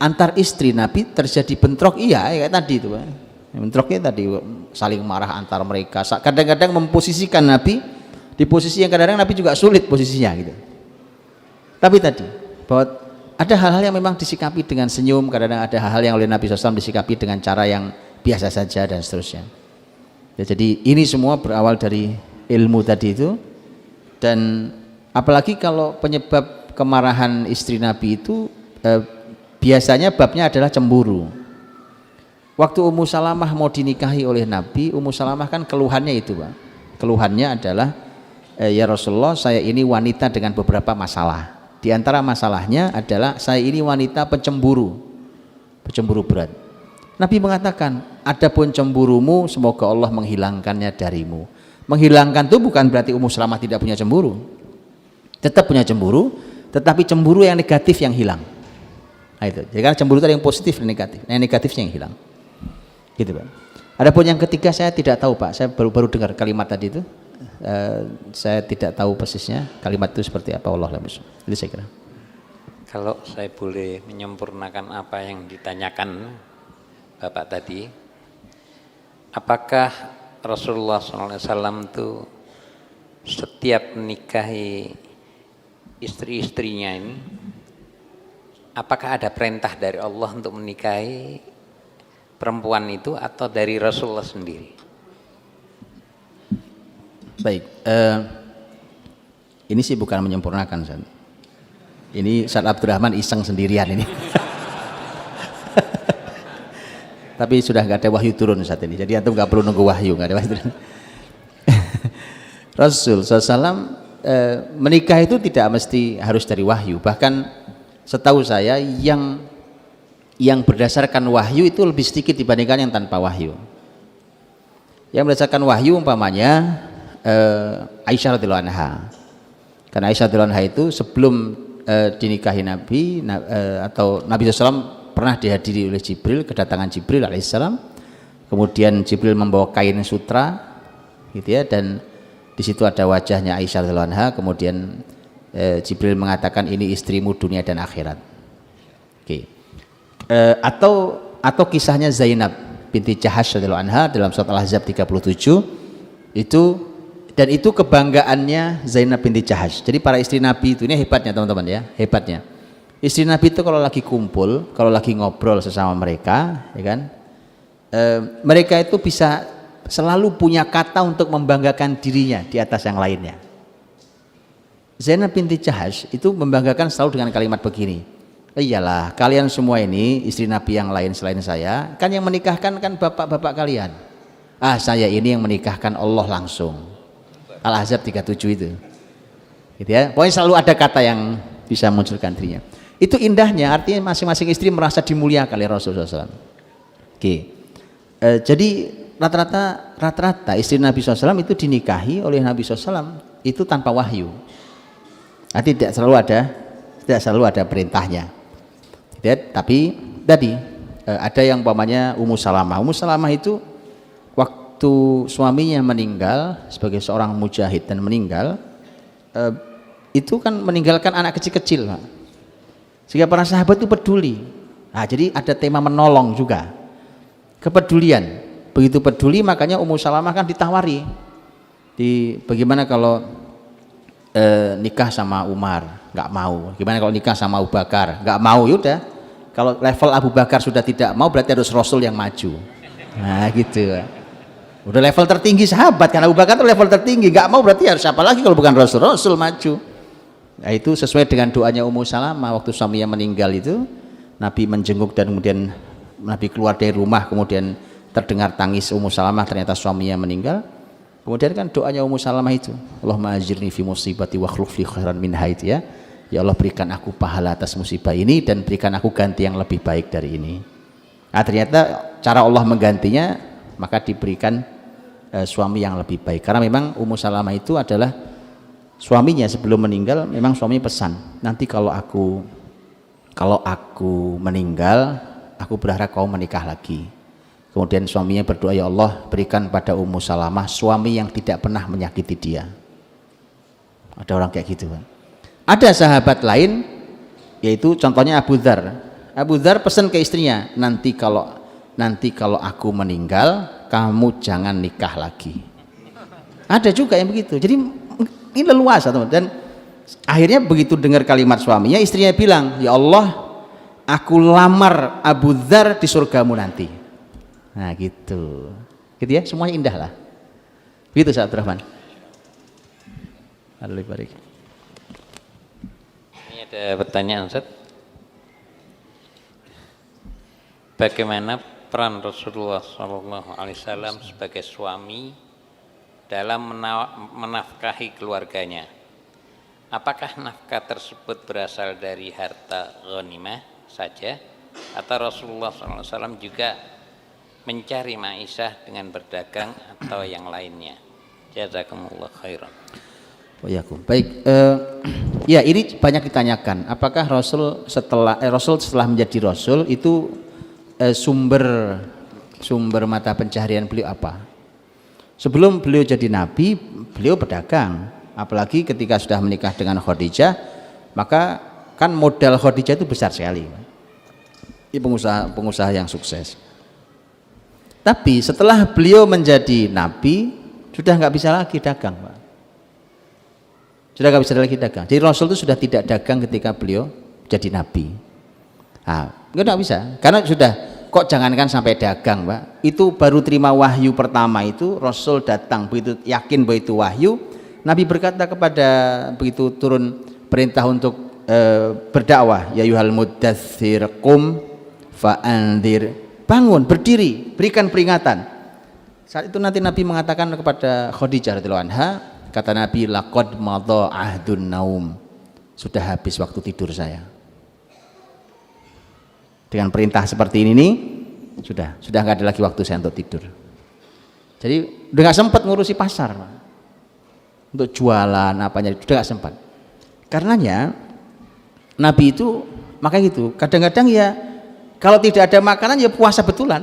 Antar istri Nabi terjadi bentrok, iya kayak tadi itu, Pak. Bentroknya tadi saling marah antar mereka. Kadang-kadang memposisikan Nabi di posisi yang kadang-kadang Nabi juga sulit posisinya gitu. Tapi tadi bahwa ada hal-hal yang memang disikapi dengan senyum, kadang-kadang ada hal-hal yang oleh Nabi SAW disikapi dengan cara yang biasa saja dan seterusnya. Ya, jadi ini semua berawal dari ilmu tadi itu. Dan apalagi kalau penyebab kemarahan istri Nabi itu biasanya babnya adalah cemburu. Waktu Ummu Salamah mau dinikahi oleh Nabi, Ummu Salamah kan keluhannya itu, Pak. Keluhannya adalah ya Rasulullah, saya ini wanita dengan beberapa masalah. Di antara masalahnya adalah saya ini wanita pencemburu berat. Nabi mengatakan, adapun cemburumu semoga Allah menghilangkannya darimu. Menghilangkan itu bukan berarti Ummu Salamah tidak punya cemburu. Tetap punya cemburu, tetapi cemburu yang negatif yang hilang. Nah itu. Jadi kan cemburu itu ada yang positif dan negatif. Nah, yang negatifnya yang hilang. Gitu, Pak. Adapun yang ketiga saya tidak tahu, Pak. Saya baru dengar kalimat tadi itu. Saya tidak tahu persisnya kalimat itu seperti apa, Allah alam. Itu saya kira. Kalau saya boleh menyempurnakan apa yang ditanyakan Bapak tadi, apakah Rasulullah SAW itu setiap menikahi istri-istrinya ini, apakah ada perintah dari Allah untuk menikahi perempuan itu atau dari Rasulullah sendiri? Baik, ini sih bukan menyempurnakan, Ustaz. Ini Ustaz Abdurrahman iseng sendirian ini. Tapi sudah nggak ada wahyu turun saat ini, jadi antum nggak perlu nunggu wahyu, nggak ada wahyu turun. Rasul SAW menikah itu tidak mesti harus dari wahyu. Bahkan setahu saya yang berdasarkan wahyu itu lebih sedikit dibandingkan yang tanpa wahyu. Yang berdasarkan wahyu umpamanya Aisyah radhiyallahu anha. Karena Aisyah radhiyallahu anha itu sebelum dinikahi Nabi atau Nabi SAW pernah dihadiri oleh Jibril, kedatangan Jibril alaihissalam. Kemudian Jibril membawa kain sutra, gitu ya, dan di situ ada wajahnya Aisyah radhiyallahu anha. Kemudian Jibril mengatakan ini istrimu dunia dan akhirat. Oke. Atau kisahnya Zainab binti Jahash radhiyallahu anha dalam surat Al-Ahzab 37 itu kebanggaannya Zainab binti Jahash. Jadi para istri Nabi itu, ini hebatnya teman-teman ya, hebatnya. Istri Nabi itu kalau lagi kumpul, kalau lagi ngobrol sesama mereka, ya kan, mereka itu bisa selalu punya kata untuk membanggakan dirinya di atas yang lainnya. Zainab binti Jahash itu membanggakan selalu dengan kalimat begini, iyalah kalian semua ini istri Nabi yang lain selain saya, kan yang menikahkan kan bapak-bapak kalian. Saya ini yang menikahkan Allah langsung. Al-Ahzab 37 itu. Gitu ya. Pokoknya selalu ada kata yang bisa munculkan dirinya. Itu indahnya, artinya masing-masing istri merasa dimuliakan oleh Rasulullah SAW. Oke. Jadi rata-rata istri Nabi SAW itu dinikahi oleh Nabi SAW itu tanpa wahyu. Tidak selalu ada perintahnya. Gitu ya. Tapi tadi ada yang umpamanya Ummu Salamah. Ummu Salamah itu waktu suaminya meninggal sebagai seorang mujahid dan meninggal, itu kan meninggalkan anak kecil-kecil, Pak. Sehingga para sahabat itu peduli. Nah, jadi ada tema menolong juga, kepedulian. Begitu peduli, makanya Ummu Salamah kan ditawari, bagaimana kalau nikah sama Umar, nggak mau. Gimana kalau nikah sama Abu Bakar, nggak mau. Yaudah, kalau level Abu Bakar sudah tidak mau, berarti harus Rasul yang maju. Nah gitu. Udah level tertinggi sahabat, karena Abu Bakar itu level tertinggi, nggak mau berarti harus siapa lagi kalau bukan Rasul? Rasul maju. Nah itu sesuai dengan doanya Ummu Salamah waktu suaminya meninggal itu, Nabi menjenguk dan kemudian Nabi keluar dari rumah, kemudian terdengar tangis Ummu Salamah, ternyata suaminya meninggal. Kemudian kan doanya Ummu Salamah itu, Allahumma ajirni fi musibati wa akhluf li khairan minha itu ya. Ya Allah, berikan aku pahala atas musibah ini dan berikan aku ganti yang lebih baik dari ini. Nah ternyata cara Allah menggantinya, maka diberikan suami yang lebih baik. Karena memang Ummu Salamah itu adalah suaminya sebelum meninggal, memang suaminya pesan, nanti kalau aku meninggal, aku berharap kau menikah lagi. Kemudian suaminya berdoa, ya Allah, berikan pada Ummu Salamah suami yang tidak pernah menyakiti dia. Ada orang kayak gitu kan. Ada sahabat lain, yaitu contohnya Abu Dzar. Abu Dzar pesan ke istrinya, nanti kalau aku meninggal, kamu jangan nikah lagi. Ada juga yang begitu. Jadi ini leluasa teman. Dan akhirnya begitu dengar kalimat suaminya, istrinya bilang, ya Allah, aku lamar Abu Dzar di surgamu nanti. Nah gitu ya, semuanya indah lah. Begitu Ustaz Abdurrahman. Alhamdulillah. Ini ada pertanyaan Ustaz. Bagaimana peran Rasulullah SAW sebagai suami dalam menafkahi keluarganya? Apakah nafkah tersebut berasal dari harta ghanimah saja, atau Rasulullah SAW juga mencari ma'isyah dengan berdagang atau yang lainnya? Jazakumullah khairan. Baik, ya ini banyak ditanyakan. Apakah Rasul setelah menjadi Rasul itu sumber mata pencaharian beliau apa? Sebelum beliau jadi Nabi, beliau berdagang. Apalagi ketika sudah menikah dengan Khadijah, maka kan modal Khadijah itu besar sekali. Ini pengusaha yang sukses. Tapi setelah beliau menjadi Nabi, sudah nggak bisa lagi dagang, Pak. Sudah nggak bisa lagi dagang. Jadi Rasul itu sudah tidak dagang ketika beliau jadi Nabi. Nah, nggak bisa, karena sudah, kok jangankan sampai dagang, Pak. Itu baru terima wahyu pertama itu, Rasul datang, begitu yakin bahwa itu wahyu, Nabi berkata kepada, begitu turun perintah untuk berdakwah, ya ayyuhal muddatsir qum fa'andzir, bangun, berdiri, berikan peringatan. Saat itu nanti Nabi mengatakan kepada Khadijah radhiyallahu anha, kata Nabi, laqad madha ahdun naum, sudah habis waktu tidur saya. Dengan perintah seperti ini nih, sudah nggak ada lagi waktu saya untuk tidur. Jadi udah nggak sempat ngurusi pasar, Pak. Untuk jualan apanya udah nggak sempat. Karenanya Nabi itu makanya gitu, kadang-kadang ya kalau tidak ada makanan ya puasa betulan.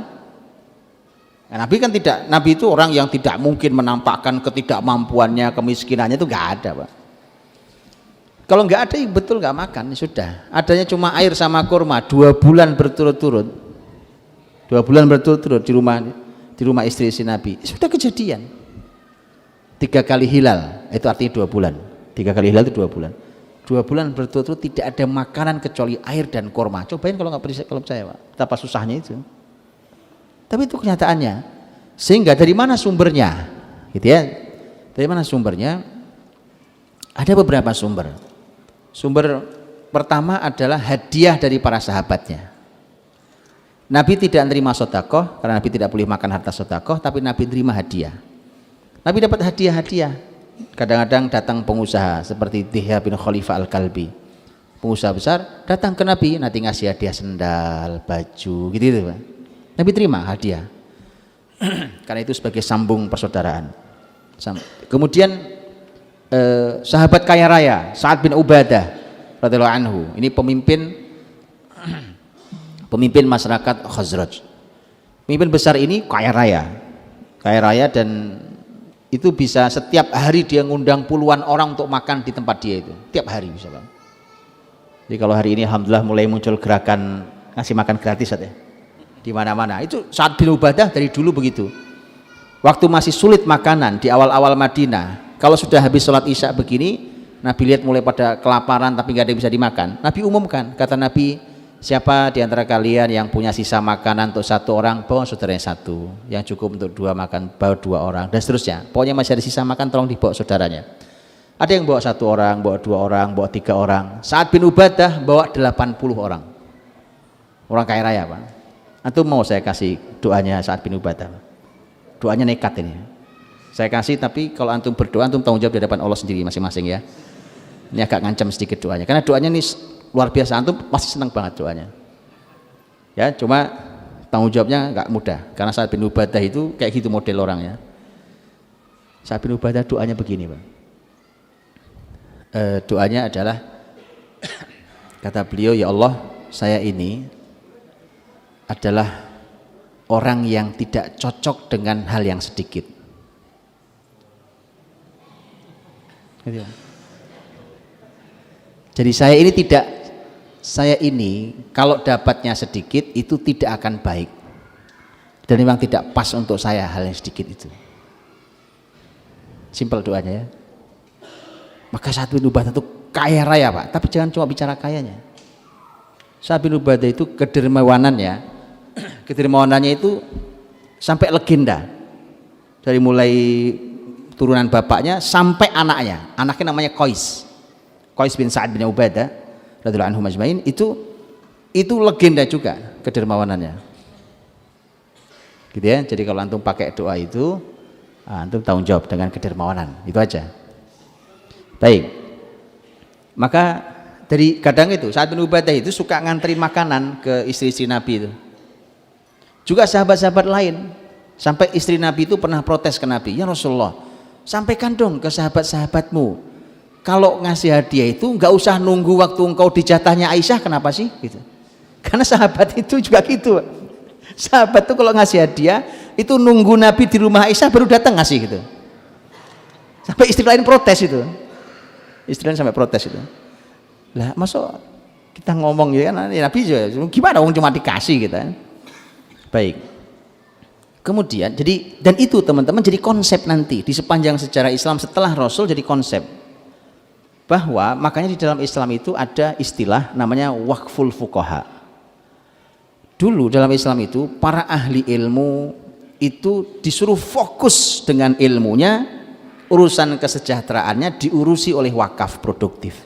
Nah, Nabi itu orang yang tidak mungkin menampakkan ketidakmampuannya, kemiskinannya, itu nggak ada, Pak. Kalau nggak ada ya betul nggak makan, sudah. Adanya cuma air sama kurma 2 bulan berturut-turut. 2 bulan berturut-turut di rumah istri si Nabi. Sudah kejadian. 3 kali hilal, itu artinya 2 bulan. 3 kali hilal itu 2 bulan. 2 bulan berturut-turut tidak ada makanan kecuali air dan kurma. Cobain kalau percaya, Pak, betapa susahnya itu. Tapi itu kenyataannya. Sehingga dari mana sumbernya? Gitu ya. Dari mana sumbernya? Ada beberapa sumber. Sumber pertama adalah hadiah dari para sahabatnya. Nabi tidak menerima sedekah karena Nabi tidak boleh makan harta sedekah, tapi Nabi menerima hadiah. Nabi dapat hadiah-hadiah. Kadang-kadang datang pengusaha seperti Dihya bin Khalifah Al-Kalbi, pengusaha besar, datang ke Nabi, nanti ngasih hadiah sendal, baju, gitu Pak. Nabi terima hadiah karena itu sebagai sambung persaudaraan. Kemudian sahabat kaya raya Sa'ad bin Ubadah radhiyallahu anhu, ini pemimpin masyarakat Khazraj. Pemimpin besar ini kaya raya dan itu bisa setiap hari dia ngundang puluhan orang untuk makan di tempat dia itu, tiap hari bisa, Bang. Jadi kalau hari ini alhamdulillah mulai muncul gerakan ngasih makan gratis ya, di mana-mana. Itu Sa'ad bin Ubadah dari dulu begitu. Waktu masih sulit makanan di awal-awal Madinah, kalau sudah habis sholat isya begini, Nabi lihat mulai pada kelaparan tapi nggak ada yang bisa dimakan. Nabi umumkan, kata Nabi, siapa di antara kalian yang punya sisa makanan untuk 1 orang, bawa saudaranya 1. Yang cukup untuk 2 makan, bawa 2 orang, dan seterusnya. Pokoknya masih ada sisa makan, tolong dibawa saudaranya. Ada yang bawa 1 orang, bawa 2 orang, bawa 3 orang. Sa'ad bin Ubadah bawa 80 orang. Orang kaya raya, Pak. Antum mau saya kasih doanya Sa'ad bin Ubadah? Doanya nekat ini. Saya kasih, tapi kalau antum berdoa, antum tanggung jawab di hadapan Allah sendiri masing-masing ya. Ini agak ngancam sedikit doanya, karena doanya ini luar biasa, antum pasti senang banget doanya. Ya, cuma tanggung jawabnya nggak mudah, karena Sa'ad bin Ubadah itu kayak gitu model orangnya. Sa'ad bin Ubadah doanya begini, Pak. Doanya adalah, kata beliau, ya Allah, saya ini adalah orang yang tidak cocok dengan hal yang sedikit. Jadi saya ini kalau dapatnya sedikit itu tidak akan baik, dan memang tidak pas untuk saya hal yang sedikit itu. Simpel doanya ya. Maka Sa'ad bin Ubadah itu kaya raya, Pak, tapi jangan cuma bicara kayanya. Sa'ad bin Ubadah itu kedermawanannya itu sampai legenda, dari mulai turunan bapaknya sampai anaknya namanya Qais bin Sa'ad bin Ubadah radhiyallahu anhu majma'in, itu legenda juga kedermawanannya, gitu ya. Jadi kalau antum pakai doa itu, antum tanggung jawab dengan kedermawanan, itu aja. Baik, maka dari kadang itu Sa'ad bin Ubadah itu suka ngantri makanan ke istri-istri Nabi itu, juga sahabat-sahabat lain, sampai istri Nabi itu pernah protes ke Nabi, ya Rasulullah, sampaikan dong ke sahabat-sahabatmu, kalau ngasih hadiah itu nggak usah nunggu waktu engkau di jatahnya Aisyah, kenapa sih gitu. Karena sahabat itu juga gitu, sahabat tuh kalau ngasih hadiah itu nunggu Nabi di rumah Aisyah baru datang ngasih gitu. Sampai istri lain protes itu, istri lain sampai protes itu. Lah masuk kita ngomong ya kan, Nabi juga gimana wong cuma dikasih gitu kan. Baik, kemudian jadi, dan itu teman-teman jadi konsep nanti di sepanjang sejarah Islam setelah Rasul, jadi konsep bahwa makanya di dalam Islam itu ada istilah namanya waqful fuqaha. Dulu dalam Islam itu para ahli ilmu itu disuruh fokus dengan ilmunya, urusan kesejahteraannya diurusi oleh wakaf produktif.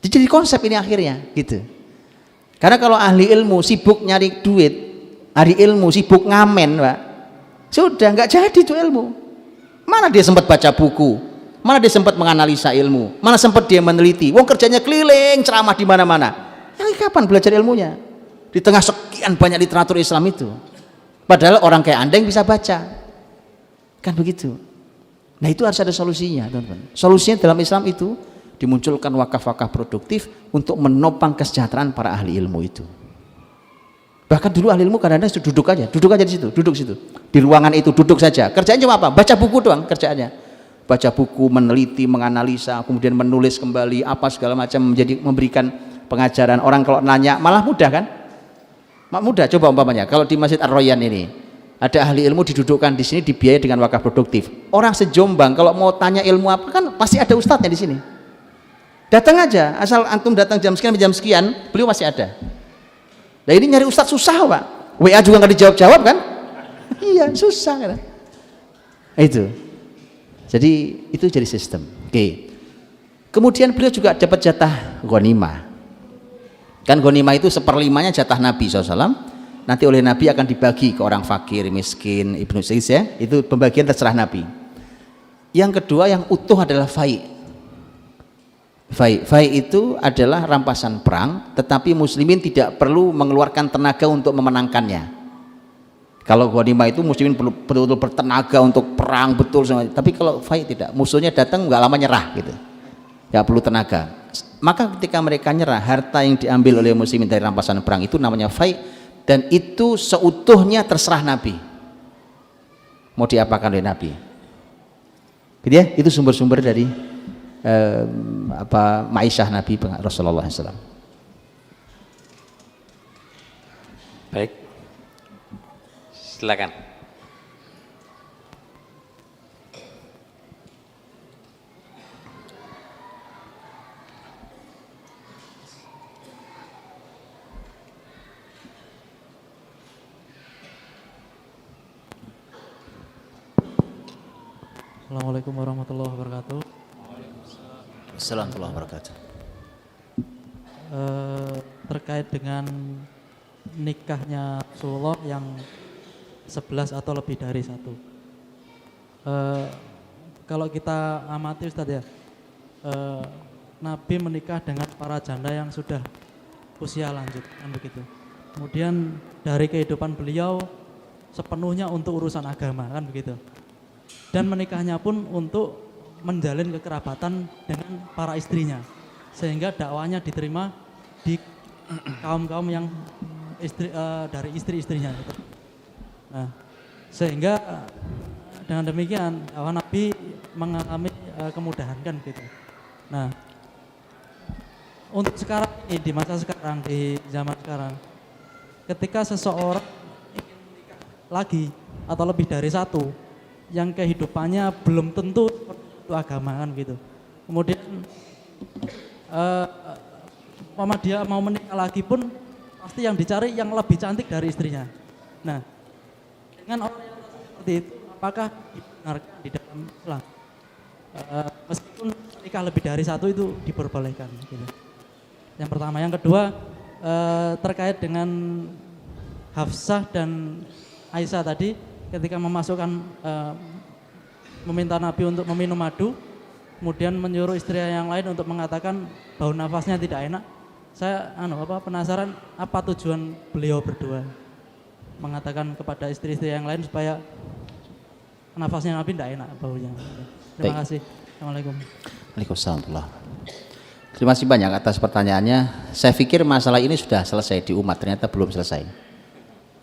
Jadi konsep ini akhirnya gitu. Karena kalau ahli ilmu sibuk nyari duit, ahli ilmu sibuk ngamen, Pak, sudah nggak jadi itu ilmu. Mana dia sempat baca buku, mana dia sempat menganalisa ilmu, mana sempat dia meneliti. Wong kerjanya keliling ceramah di mana-mana. Kapan belajar ilmunya? Di tengah sekian banyak literatur Islam itu. Padahal orang kayak Anda yang bisa baca, kan begitu. Nah itu harus ada solusinya, teman-teman. Solusinya dalam Islam itu dimunculkan wakaf-wakaf produktif untuk menopang kesejahteraan para ahli ilmu itu. Bahkan dulu ahli ilmu kadang-kadang duduk aja di situ, duduk situ, di ruangan itu duduk saja. Kerjanya cuma apa? Baca buku doang kerjaannya. Baca buku, meneliti, menganalisa, kemudian menulis kembali apa segala macam, memberikan pengajaran. Orang kalau nanya malah mudah kan? Mudah. Coba umpamanya kalau di Masjid Ar-Royan ini ada ahli ilmu didudukkan di sini, dibiayai dengan wakaf produktif. Orang se-Jombang kalau mau tanya ilmu apa kan pasti ada ustadznya di sini. Datang aja, asal antum datang jam sekian, beliau masih ada. Nah ini nyari ustadz susah, Pak. WA juga nggak dijawab-jawab kan? Iya, susah kan? Itu. Jadi itu jadi sistem. Oke. Kemudian beliau juga dapat jatah ghanimah. Kan ghanimah itu 1/5-nya jatah Nabi SAW. Nanti oleh Nabi akan dibagi ke orang fakir, miskin, ibnu Sa'id ya. Itu pembagian terserah Nabi. Yang kedua yang utuh adalah fai'. Fai itu adalah rampasan perang, tetapi muslimin tidak perlu mengeluarkan tenaga untuk memenangkannya. Kalau ghanimah itu muslimin perlu betul-betul bertenaga untuk perang betul, tapi kalau fai tidak, musuhnya datang nggak lama nyerah gitu, nggak perlu tenaga. Maka ketika mereka nyerah, harta yang diambil oleh muslimin dari rampasan perang itu namanya fai, dan itu seutuhnya terserah Nabi mau diapakan oleh Nabi. Gitu ya, itu sumber-sumber dari ma'isyah Nabi Rasulullah SAW. Baik, Silakan. Assalamualaikum warahmatullahi wabarakatuh. Assalamualaikum warahmatullahi wabarakatuh. Terkait dengan nikahnya Rasulullah yang 11 atau lebih dari satu. Kalau kita amati Ustaz ya, Nabi menikah dengan para janda yang sudah usia lanjut, kan begitu. Kemudian dari kehidupan beliau sepenuhnya untuk urusan agama, kan begitu. Dan menikahnya pun untuk menjalin kekerabatan dengan para istrinya, sehingga dakwahnya diterima di kaum-kaum yang dari istri-istrinya gitu. Nah, sehingga dengan demikian Nabi mengalami kemudahan, kan gitu. Nah, untuk sekarang ini, di masa sekarang, di zaman sekarang, ketika seseorang ingin menikah lagi atau lebih dari satu, yang kehidupannya belum tentu itu agama, kan gitu. Kemudian dia mau menikah lagi pun pasti yang dicari yang lebih cantik dari istrinya. Nah, dengan orientasi seperti itu, apakah dibenarkan di dalam Islam? Meskipun menikah lebih dari satu itu diperbolehkan gitu. Yang pertama. Yang kedua, terkait dengan Hafsah dan Aisyah tadi, ketika memasukkan meminta Nabi untuk meminum madu, kemudian menyuruh istri yang lain untuk mengatakan bau nafasnya tidak enak. Saya penasaran apa tujuan beliau berdua mengatakan kepada istri-istri yang lain supaya nafasnya Nabi tidak enak baunya. Terima kasih. Assalamualaikum. Waalaikumsalam. Terima kasih banyak atas pertanyaannya. Saya pikir masalah ini sudah selesai di umat, ternyata belum selesai.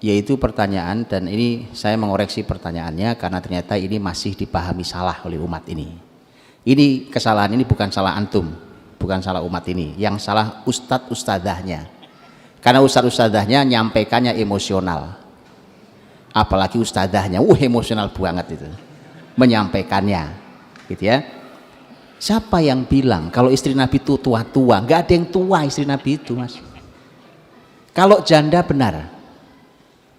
Yaitu pertanyaan, dan ini saya mengoreksi pertanyaannya karena ternyata ini masih dipahami salah oleh umat ini. Ini kesalahan, ini bukan salah antum, bukan salah umat ini, yang salah ustadz-ustadzahnya. Karena ustadz-ustadzahnya nyampaikannya emosional, apalagi ustadzahnya, emosional banget itu menyampaikannya, gitu ya. Siapa yang bilang kalau istri Nabi itu tua-tua? Nggak ada yang tua istri Nabi itu, Mas. Kalau janda benar,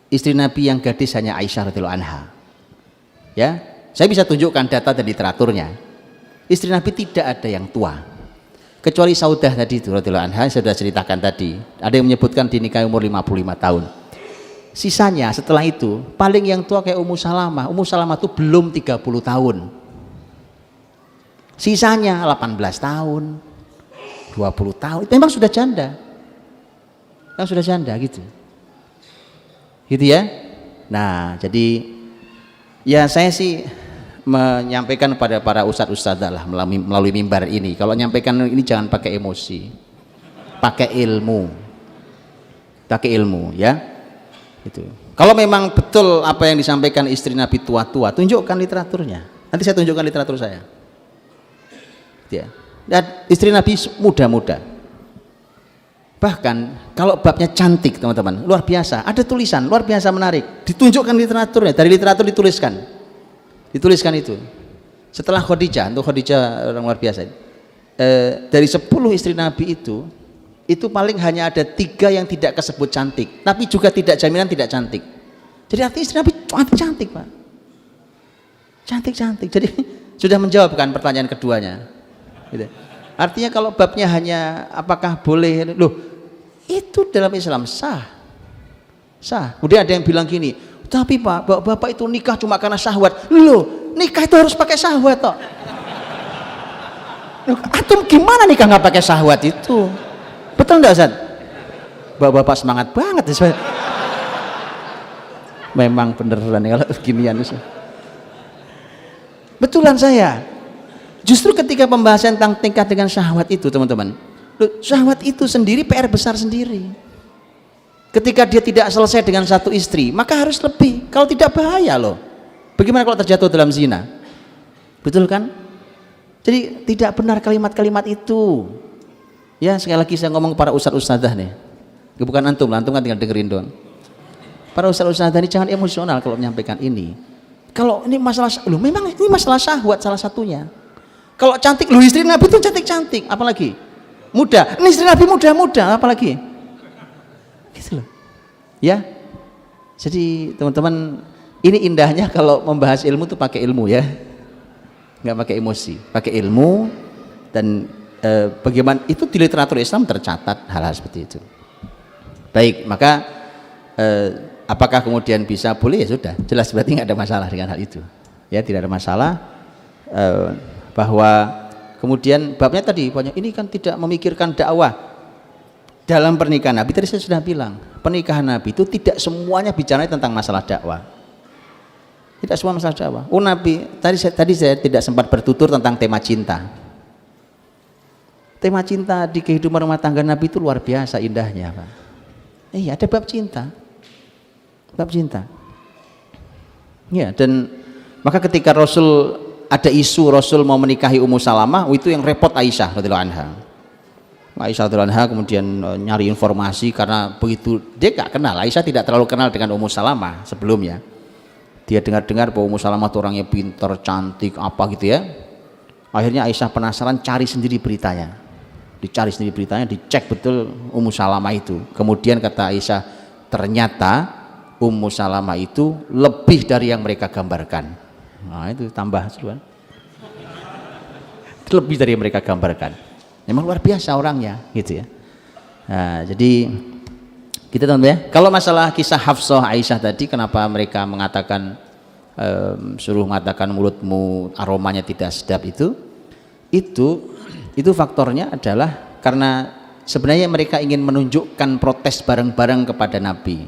istri Nabi yang gadis hanya Aisyah radhiyallahu anha. Ya, saya bisa tunjukkan data dan literaturnya. Istri Nabi tidak ada yang tua. Kecuali Saudah tadi itu radhiyallahu anha, saya sudah ceritakan tadi. Ada yang menyebutkan dinikahi umur 55 tahun. Sisanya setelah itu paling yang tua kayak Ummu Salamah. Ummu Salamah itu belum 30 tahun. Sisanya 18 tahun, 20 tahun. Memang sudah janda. Memang sudah janda gitu. Gitu ya. Nah, jadi ya saya sih menyampaikan kepada para ustadz-ustadzah lah melalui mimbar ini, kalau menyampaikan ini jangan pakai emosi, pakai ilmu ya. Itu kalau memang betul apa yang disampaikan istri Nabi tua-tua, tunjukkan literaturnya, nanti saya tunjukkan literatur saya ya. Dan istri Nabi muda-muda. Bahkan kalau babnya cantik teman-teman, luar biasa, ada tulisan luar biasa menarik, ditunjukkan literaturnya, dari literatur dituliskan itu. Setelah Khadijah, untuk Khadijah orang luar biasa, dari 10 istri Nabi itu paling hanya ada 3 yang tidak kesebut cantik, tapi juga tidak jaminan tidak cantik. Jadi artinya istri Nabi cantik Pak, cantik. Jadi sudah menjawabkan pertanyaan keduanya gitu. Artinya kalau babnya hanya apakah boleh, loh itu dalam Islam sah. Kemudian ada yang bilang gini, tapi Pak, bapak itu nikah cuma karena syahwat. Loh, nikah itu harus pakai syahwat toh. Loh, antum gimana nikah nggak pakai syahwat itu? Betul nggak Ustaz? Bapak semangat banget. Memang beneran kalau ginian Ustaz. Betulan saya. Justru ketika pembahasan tentang tingkat dengan syahwat itu teman-teman, syahwat itu sendiri PR besar sendiri. Ketika dia tidak selesai dengan satu istri, maka harus lebih, kalau tidak bahaya loh. Bagaimana kalau terjatuh dalam zina? Betul kan? Jadi tidak benar kalimat-kalimat itu. Ya sekali lagi saya ngomong para ustadz-ustadzah nih, bukan antum kan tinggal dengerin doang. para ustaz-ustaz tadi jangan emosional kalau menyampaikan ini. Kalau ini masalah, loh memang ini masalah syahwat salah satunya. Kalau cantik, loh istri Nabi itu cantik-cantik, apalagi muda. Ini istri Nabi muda-muda, apalagi gitu loh. Ya, jadi teman-teman, ini indahnya kalau membahas ilmu tuh pakai ilmu ya, nggak pakai emosi, pakai ilmu. Dan bagaimana itu di literatur Islam tercatat hal-hal seperti itu. Baik, maka apakah kemudian bisa boleh? Ya sudah, jelas berarti nggak ada masalah dengan hal itu. Ya, tidak ada masalah. Bahwa kemudian babnya tadi banyak ini kan tidak memikirkan dakwah dalam pernikahan Nabi. Tadi saya sudah bilang, pernikahan Nabi itu tidak semuanya bicara tentang masalah dakwah. Tidak semua masalah dakwah. Oh Nabi, tadi saya tidak sempat bertutur tentang tema cinta. Tema cinta di kehidupan rumah tangga Nabi itu luar biasa indahnya, Pak. Iya, ada bab cinta. Bab cinta. Ya, dan maka ketika Rasul ada isu Rasul mau menikahi Ummu Salamah, itu yang repot Aisyah radhiyallahu anha. Aisyah radhiyallahu anha kemudian nyari informasi karena begitu dia nggak kenal, Aisyah tidak terlalu kenal dengan Ummu Salamah sebelumnya. Dia dengar-dengar bahwa Ummu Salamah itu orangnya pintar, cantik, apa gitu ya. Akhirnya Aisyah penasaran, cari sendiri beritanya. Dicari sendiri beritanya, dicek betul Ummu Salamah itu. Kemudian kata Aisyah, ternyata Ummu Salamah itu lebih dari yang mereka gambarkan. Nah itu tambah seruan, lebih dari yang mereka gambarkan. Memang luar biasa orangnya gitu ya. Nah, jadi kita tahu ya, kalau masalah kisah Hafsah Aisyah tadi, kenapa mereka mengatakan suruh mengatakan mulutmu aromanya tidak sedap, itu faktornya adalah karena sebenarnya mereka ingin menunjukkan protes bareng-bareng kepada Nabi.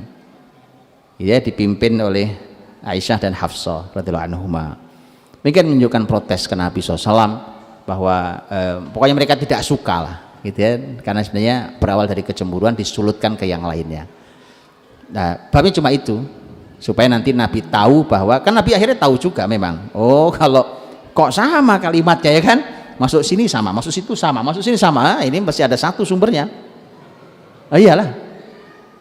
Ya, dipimpin oleh Aisyah dan Hafsah radhiyallahu anhuma. Mereka menunjukkan protes ke Nabi SAW bahwa pokoknya mereka tidak suka lah, gitu ya, karena sebenarnya berawal dari kecemburuan disulutkan ke yang lainnya. Nah, babnya cuma itu, supaya nanti Nabi tahu bahwa kan Nabi akhirnya tahu juga memang. Oh, kalau kok sama kalimatnya ya kan, masuk sini sama, masuk situ sama, masuk sini sama, ini pasti ada satu sumbernya. Oh iyalah.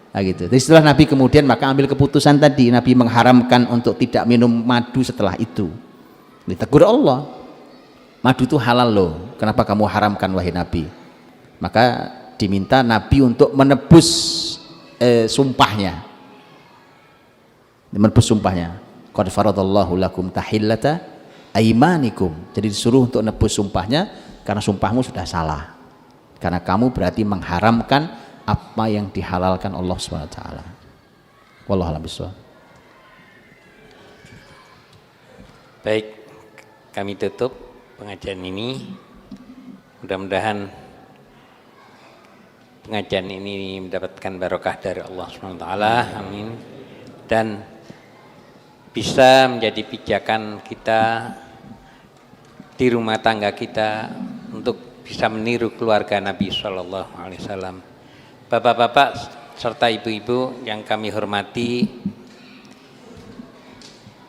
Nah, gitu. Jadi setelah Nabi kemudian maka ambil keputusan tadi, Nabi mengharamkan untuk tidak minum madu setelah itu. Ditegur Allah, madu itu halal loh, kenapa kamu haramkan wahai Nabi? Maka diminta Nabi untuk menebus sumpahnya, menebus sumpahnya. Qad faradallahu lakum tahillata aimanikum. Jadi disuruh untuk menebus sumpahnya karena sumpahmu sudah salah, karena kamu berarti mengharamkan apa yang dihalalkan Allah SWT. Wallahu a'lam bishawab. Baik, kami tutup pengajian ini. Mudah-mudahan pengajian ini mendapatkan barokah dari Allah SWT. Amin. Dan bisa menjadi pijakan kita di rumah tangga kita untuk bisa meniru keluarga Nabi SAW. Bapak-bapak serta ibu-ibu yang kami hormati,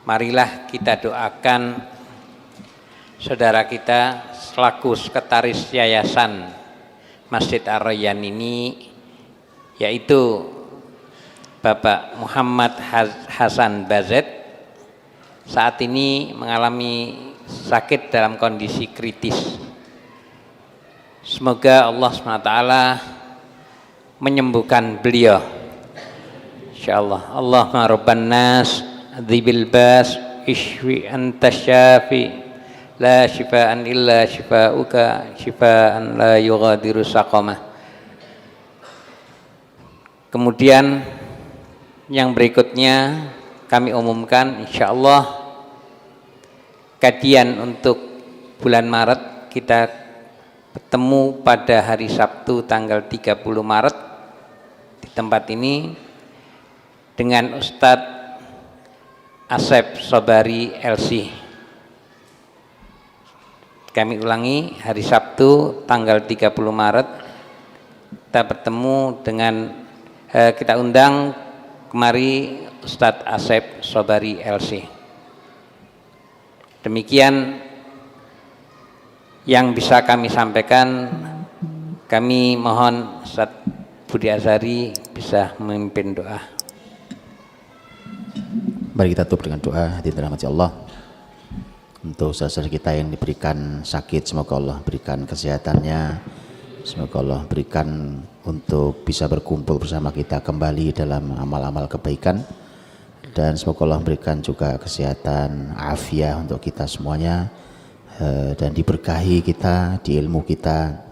marilah kita doakan saudara kita selaku sekretaris Yayasan Masjid Ar-Rayyan ini, yaitu Bapak Muhammad Hasan Bazet, saat ini mengalami sakit dalam kondisi kritis. Semoga Allah SWT menyembuhkan beliau, insyaallah. Allahumma rabban nas dzibil bas ishfi anta syafi la syifaan illa syifauka syifaan la yughadiru saqamah. Kemudian yang berikutnya kami umumkan, insyaallah kajian untuk bulan Maret kita bertemu pada hari Sabtu tanggal 30 Maret di tempat ini dengan Ustadz Asep Sobari LC. Kami ulangi, hari Sabtu tanggal 30 Maret kita bertemu dengan kita undang kemari Ustadz Asep Sobari LC. Demikian yang bisa kami sampaikan. Kami mohon Ustadz Budi Azhari bisa memimpin doa. Mari kita tutup dengan doa. Hadirin dirahmati Allah. Untuk saudara-saudara kita yang diberikan sakit, semoga Allah berikan kesehatannya. Semoga Allah berikan untuk bisa berkumpul bersama kita kembali dalam amal-amal kebaikan. Dan semoga Allah berikan juga kesehatan, afiat untuk kita semuanya. Dan diberkahi kita, di ilmu kita,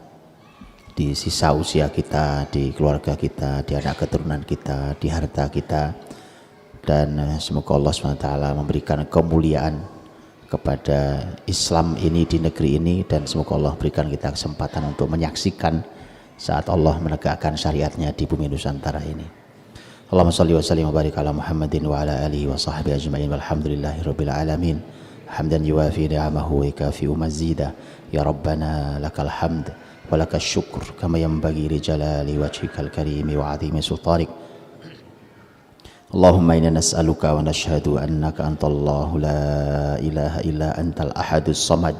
di sisa usia kita, di keluarga kita, di anak keturunan kita, di harta kita. Dan semoga Allah SWT memberikan kemuliaan kepada Islam ini di negeri ini, dan semoga Allah berikan kita kesempatan untuk menyaksikan saat Allah menegakkan syariatnya di bumi Nusantara ini. Allahumma shalli wa sallim wa barik ala Muhammadin wa ala alihi wa sahbihi ajma'in walhamdulillahi rabbil alamin hamdan yuwafi ni'amahu wa yukafi'u mazida ya Rabbana lakal hamd wa lakal syukr kama yanbaghi li jalali wajhikal karimi wa 'azimi sultanik. Allahumma inna nas'aluka wa nashhadu annaka antallahu la ilaha illa antal ahadus samad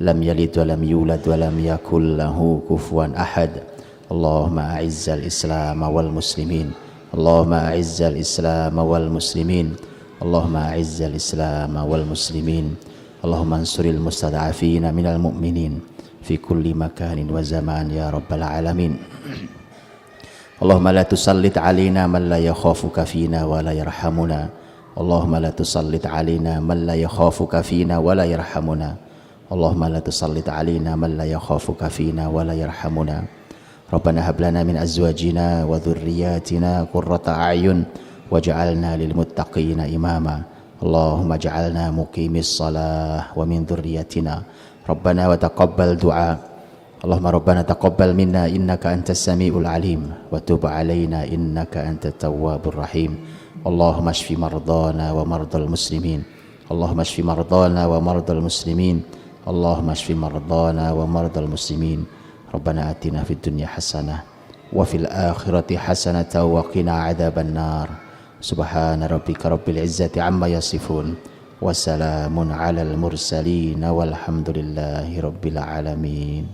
lam yalid wa lam yulad wa lam yakul lahu kufuwan ahad. Allahumma a'izzal islam wal muslimin, Allahumma a'izzal islam wal muslimin, Allahumma a'izzal islam wal muslimin, Allahumma ansuril mustad'afina minal mu'minin fi kulli makanin wa zaman ya rabbal alamin. Allahumma la tusallit alaina man la yakhafuka fina wa la yarhamuna. Allahumma la tusallit alaina man la yakhafuka fina wa la yarhamuna. Allahumma la tusallit alaina man la yakhafuka fina wa la yarhamuna. Rabbana hab lana min azwajina wa dhurriyyatina qurrata a'yun waj'alna lil muttaqina imama. Allahumma ij'alna muqimis shalah wa min dhurriyyatina. Rabbana wa taqabbal du'a. Allahumma rabbana taqabbal minna innaka antas samiul alim wa tub alaina innaka antat tawwabur rahim. Allahumma shfi mardana wa mardal muslimin. Allahumma shfi mardana wa mardal muslimin. Allahumma shfi mardana wa mardal muslimin. Rabbana atina fid dunya hasanah wa fil akhirati hasanatan wa qina adzaban nar. Subhana rabbika rabbil izzati amma yasifun wa salamun alal mursalin walhamdulillahi rabbil alamin.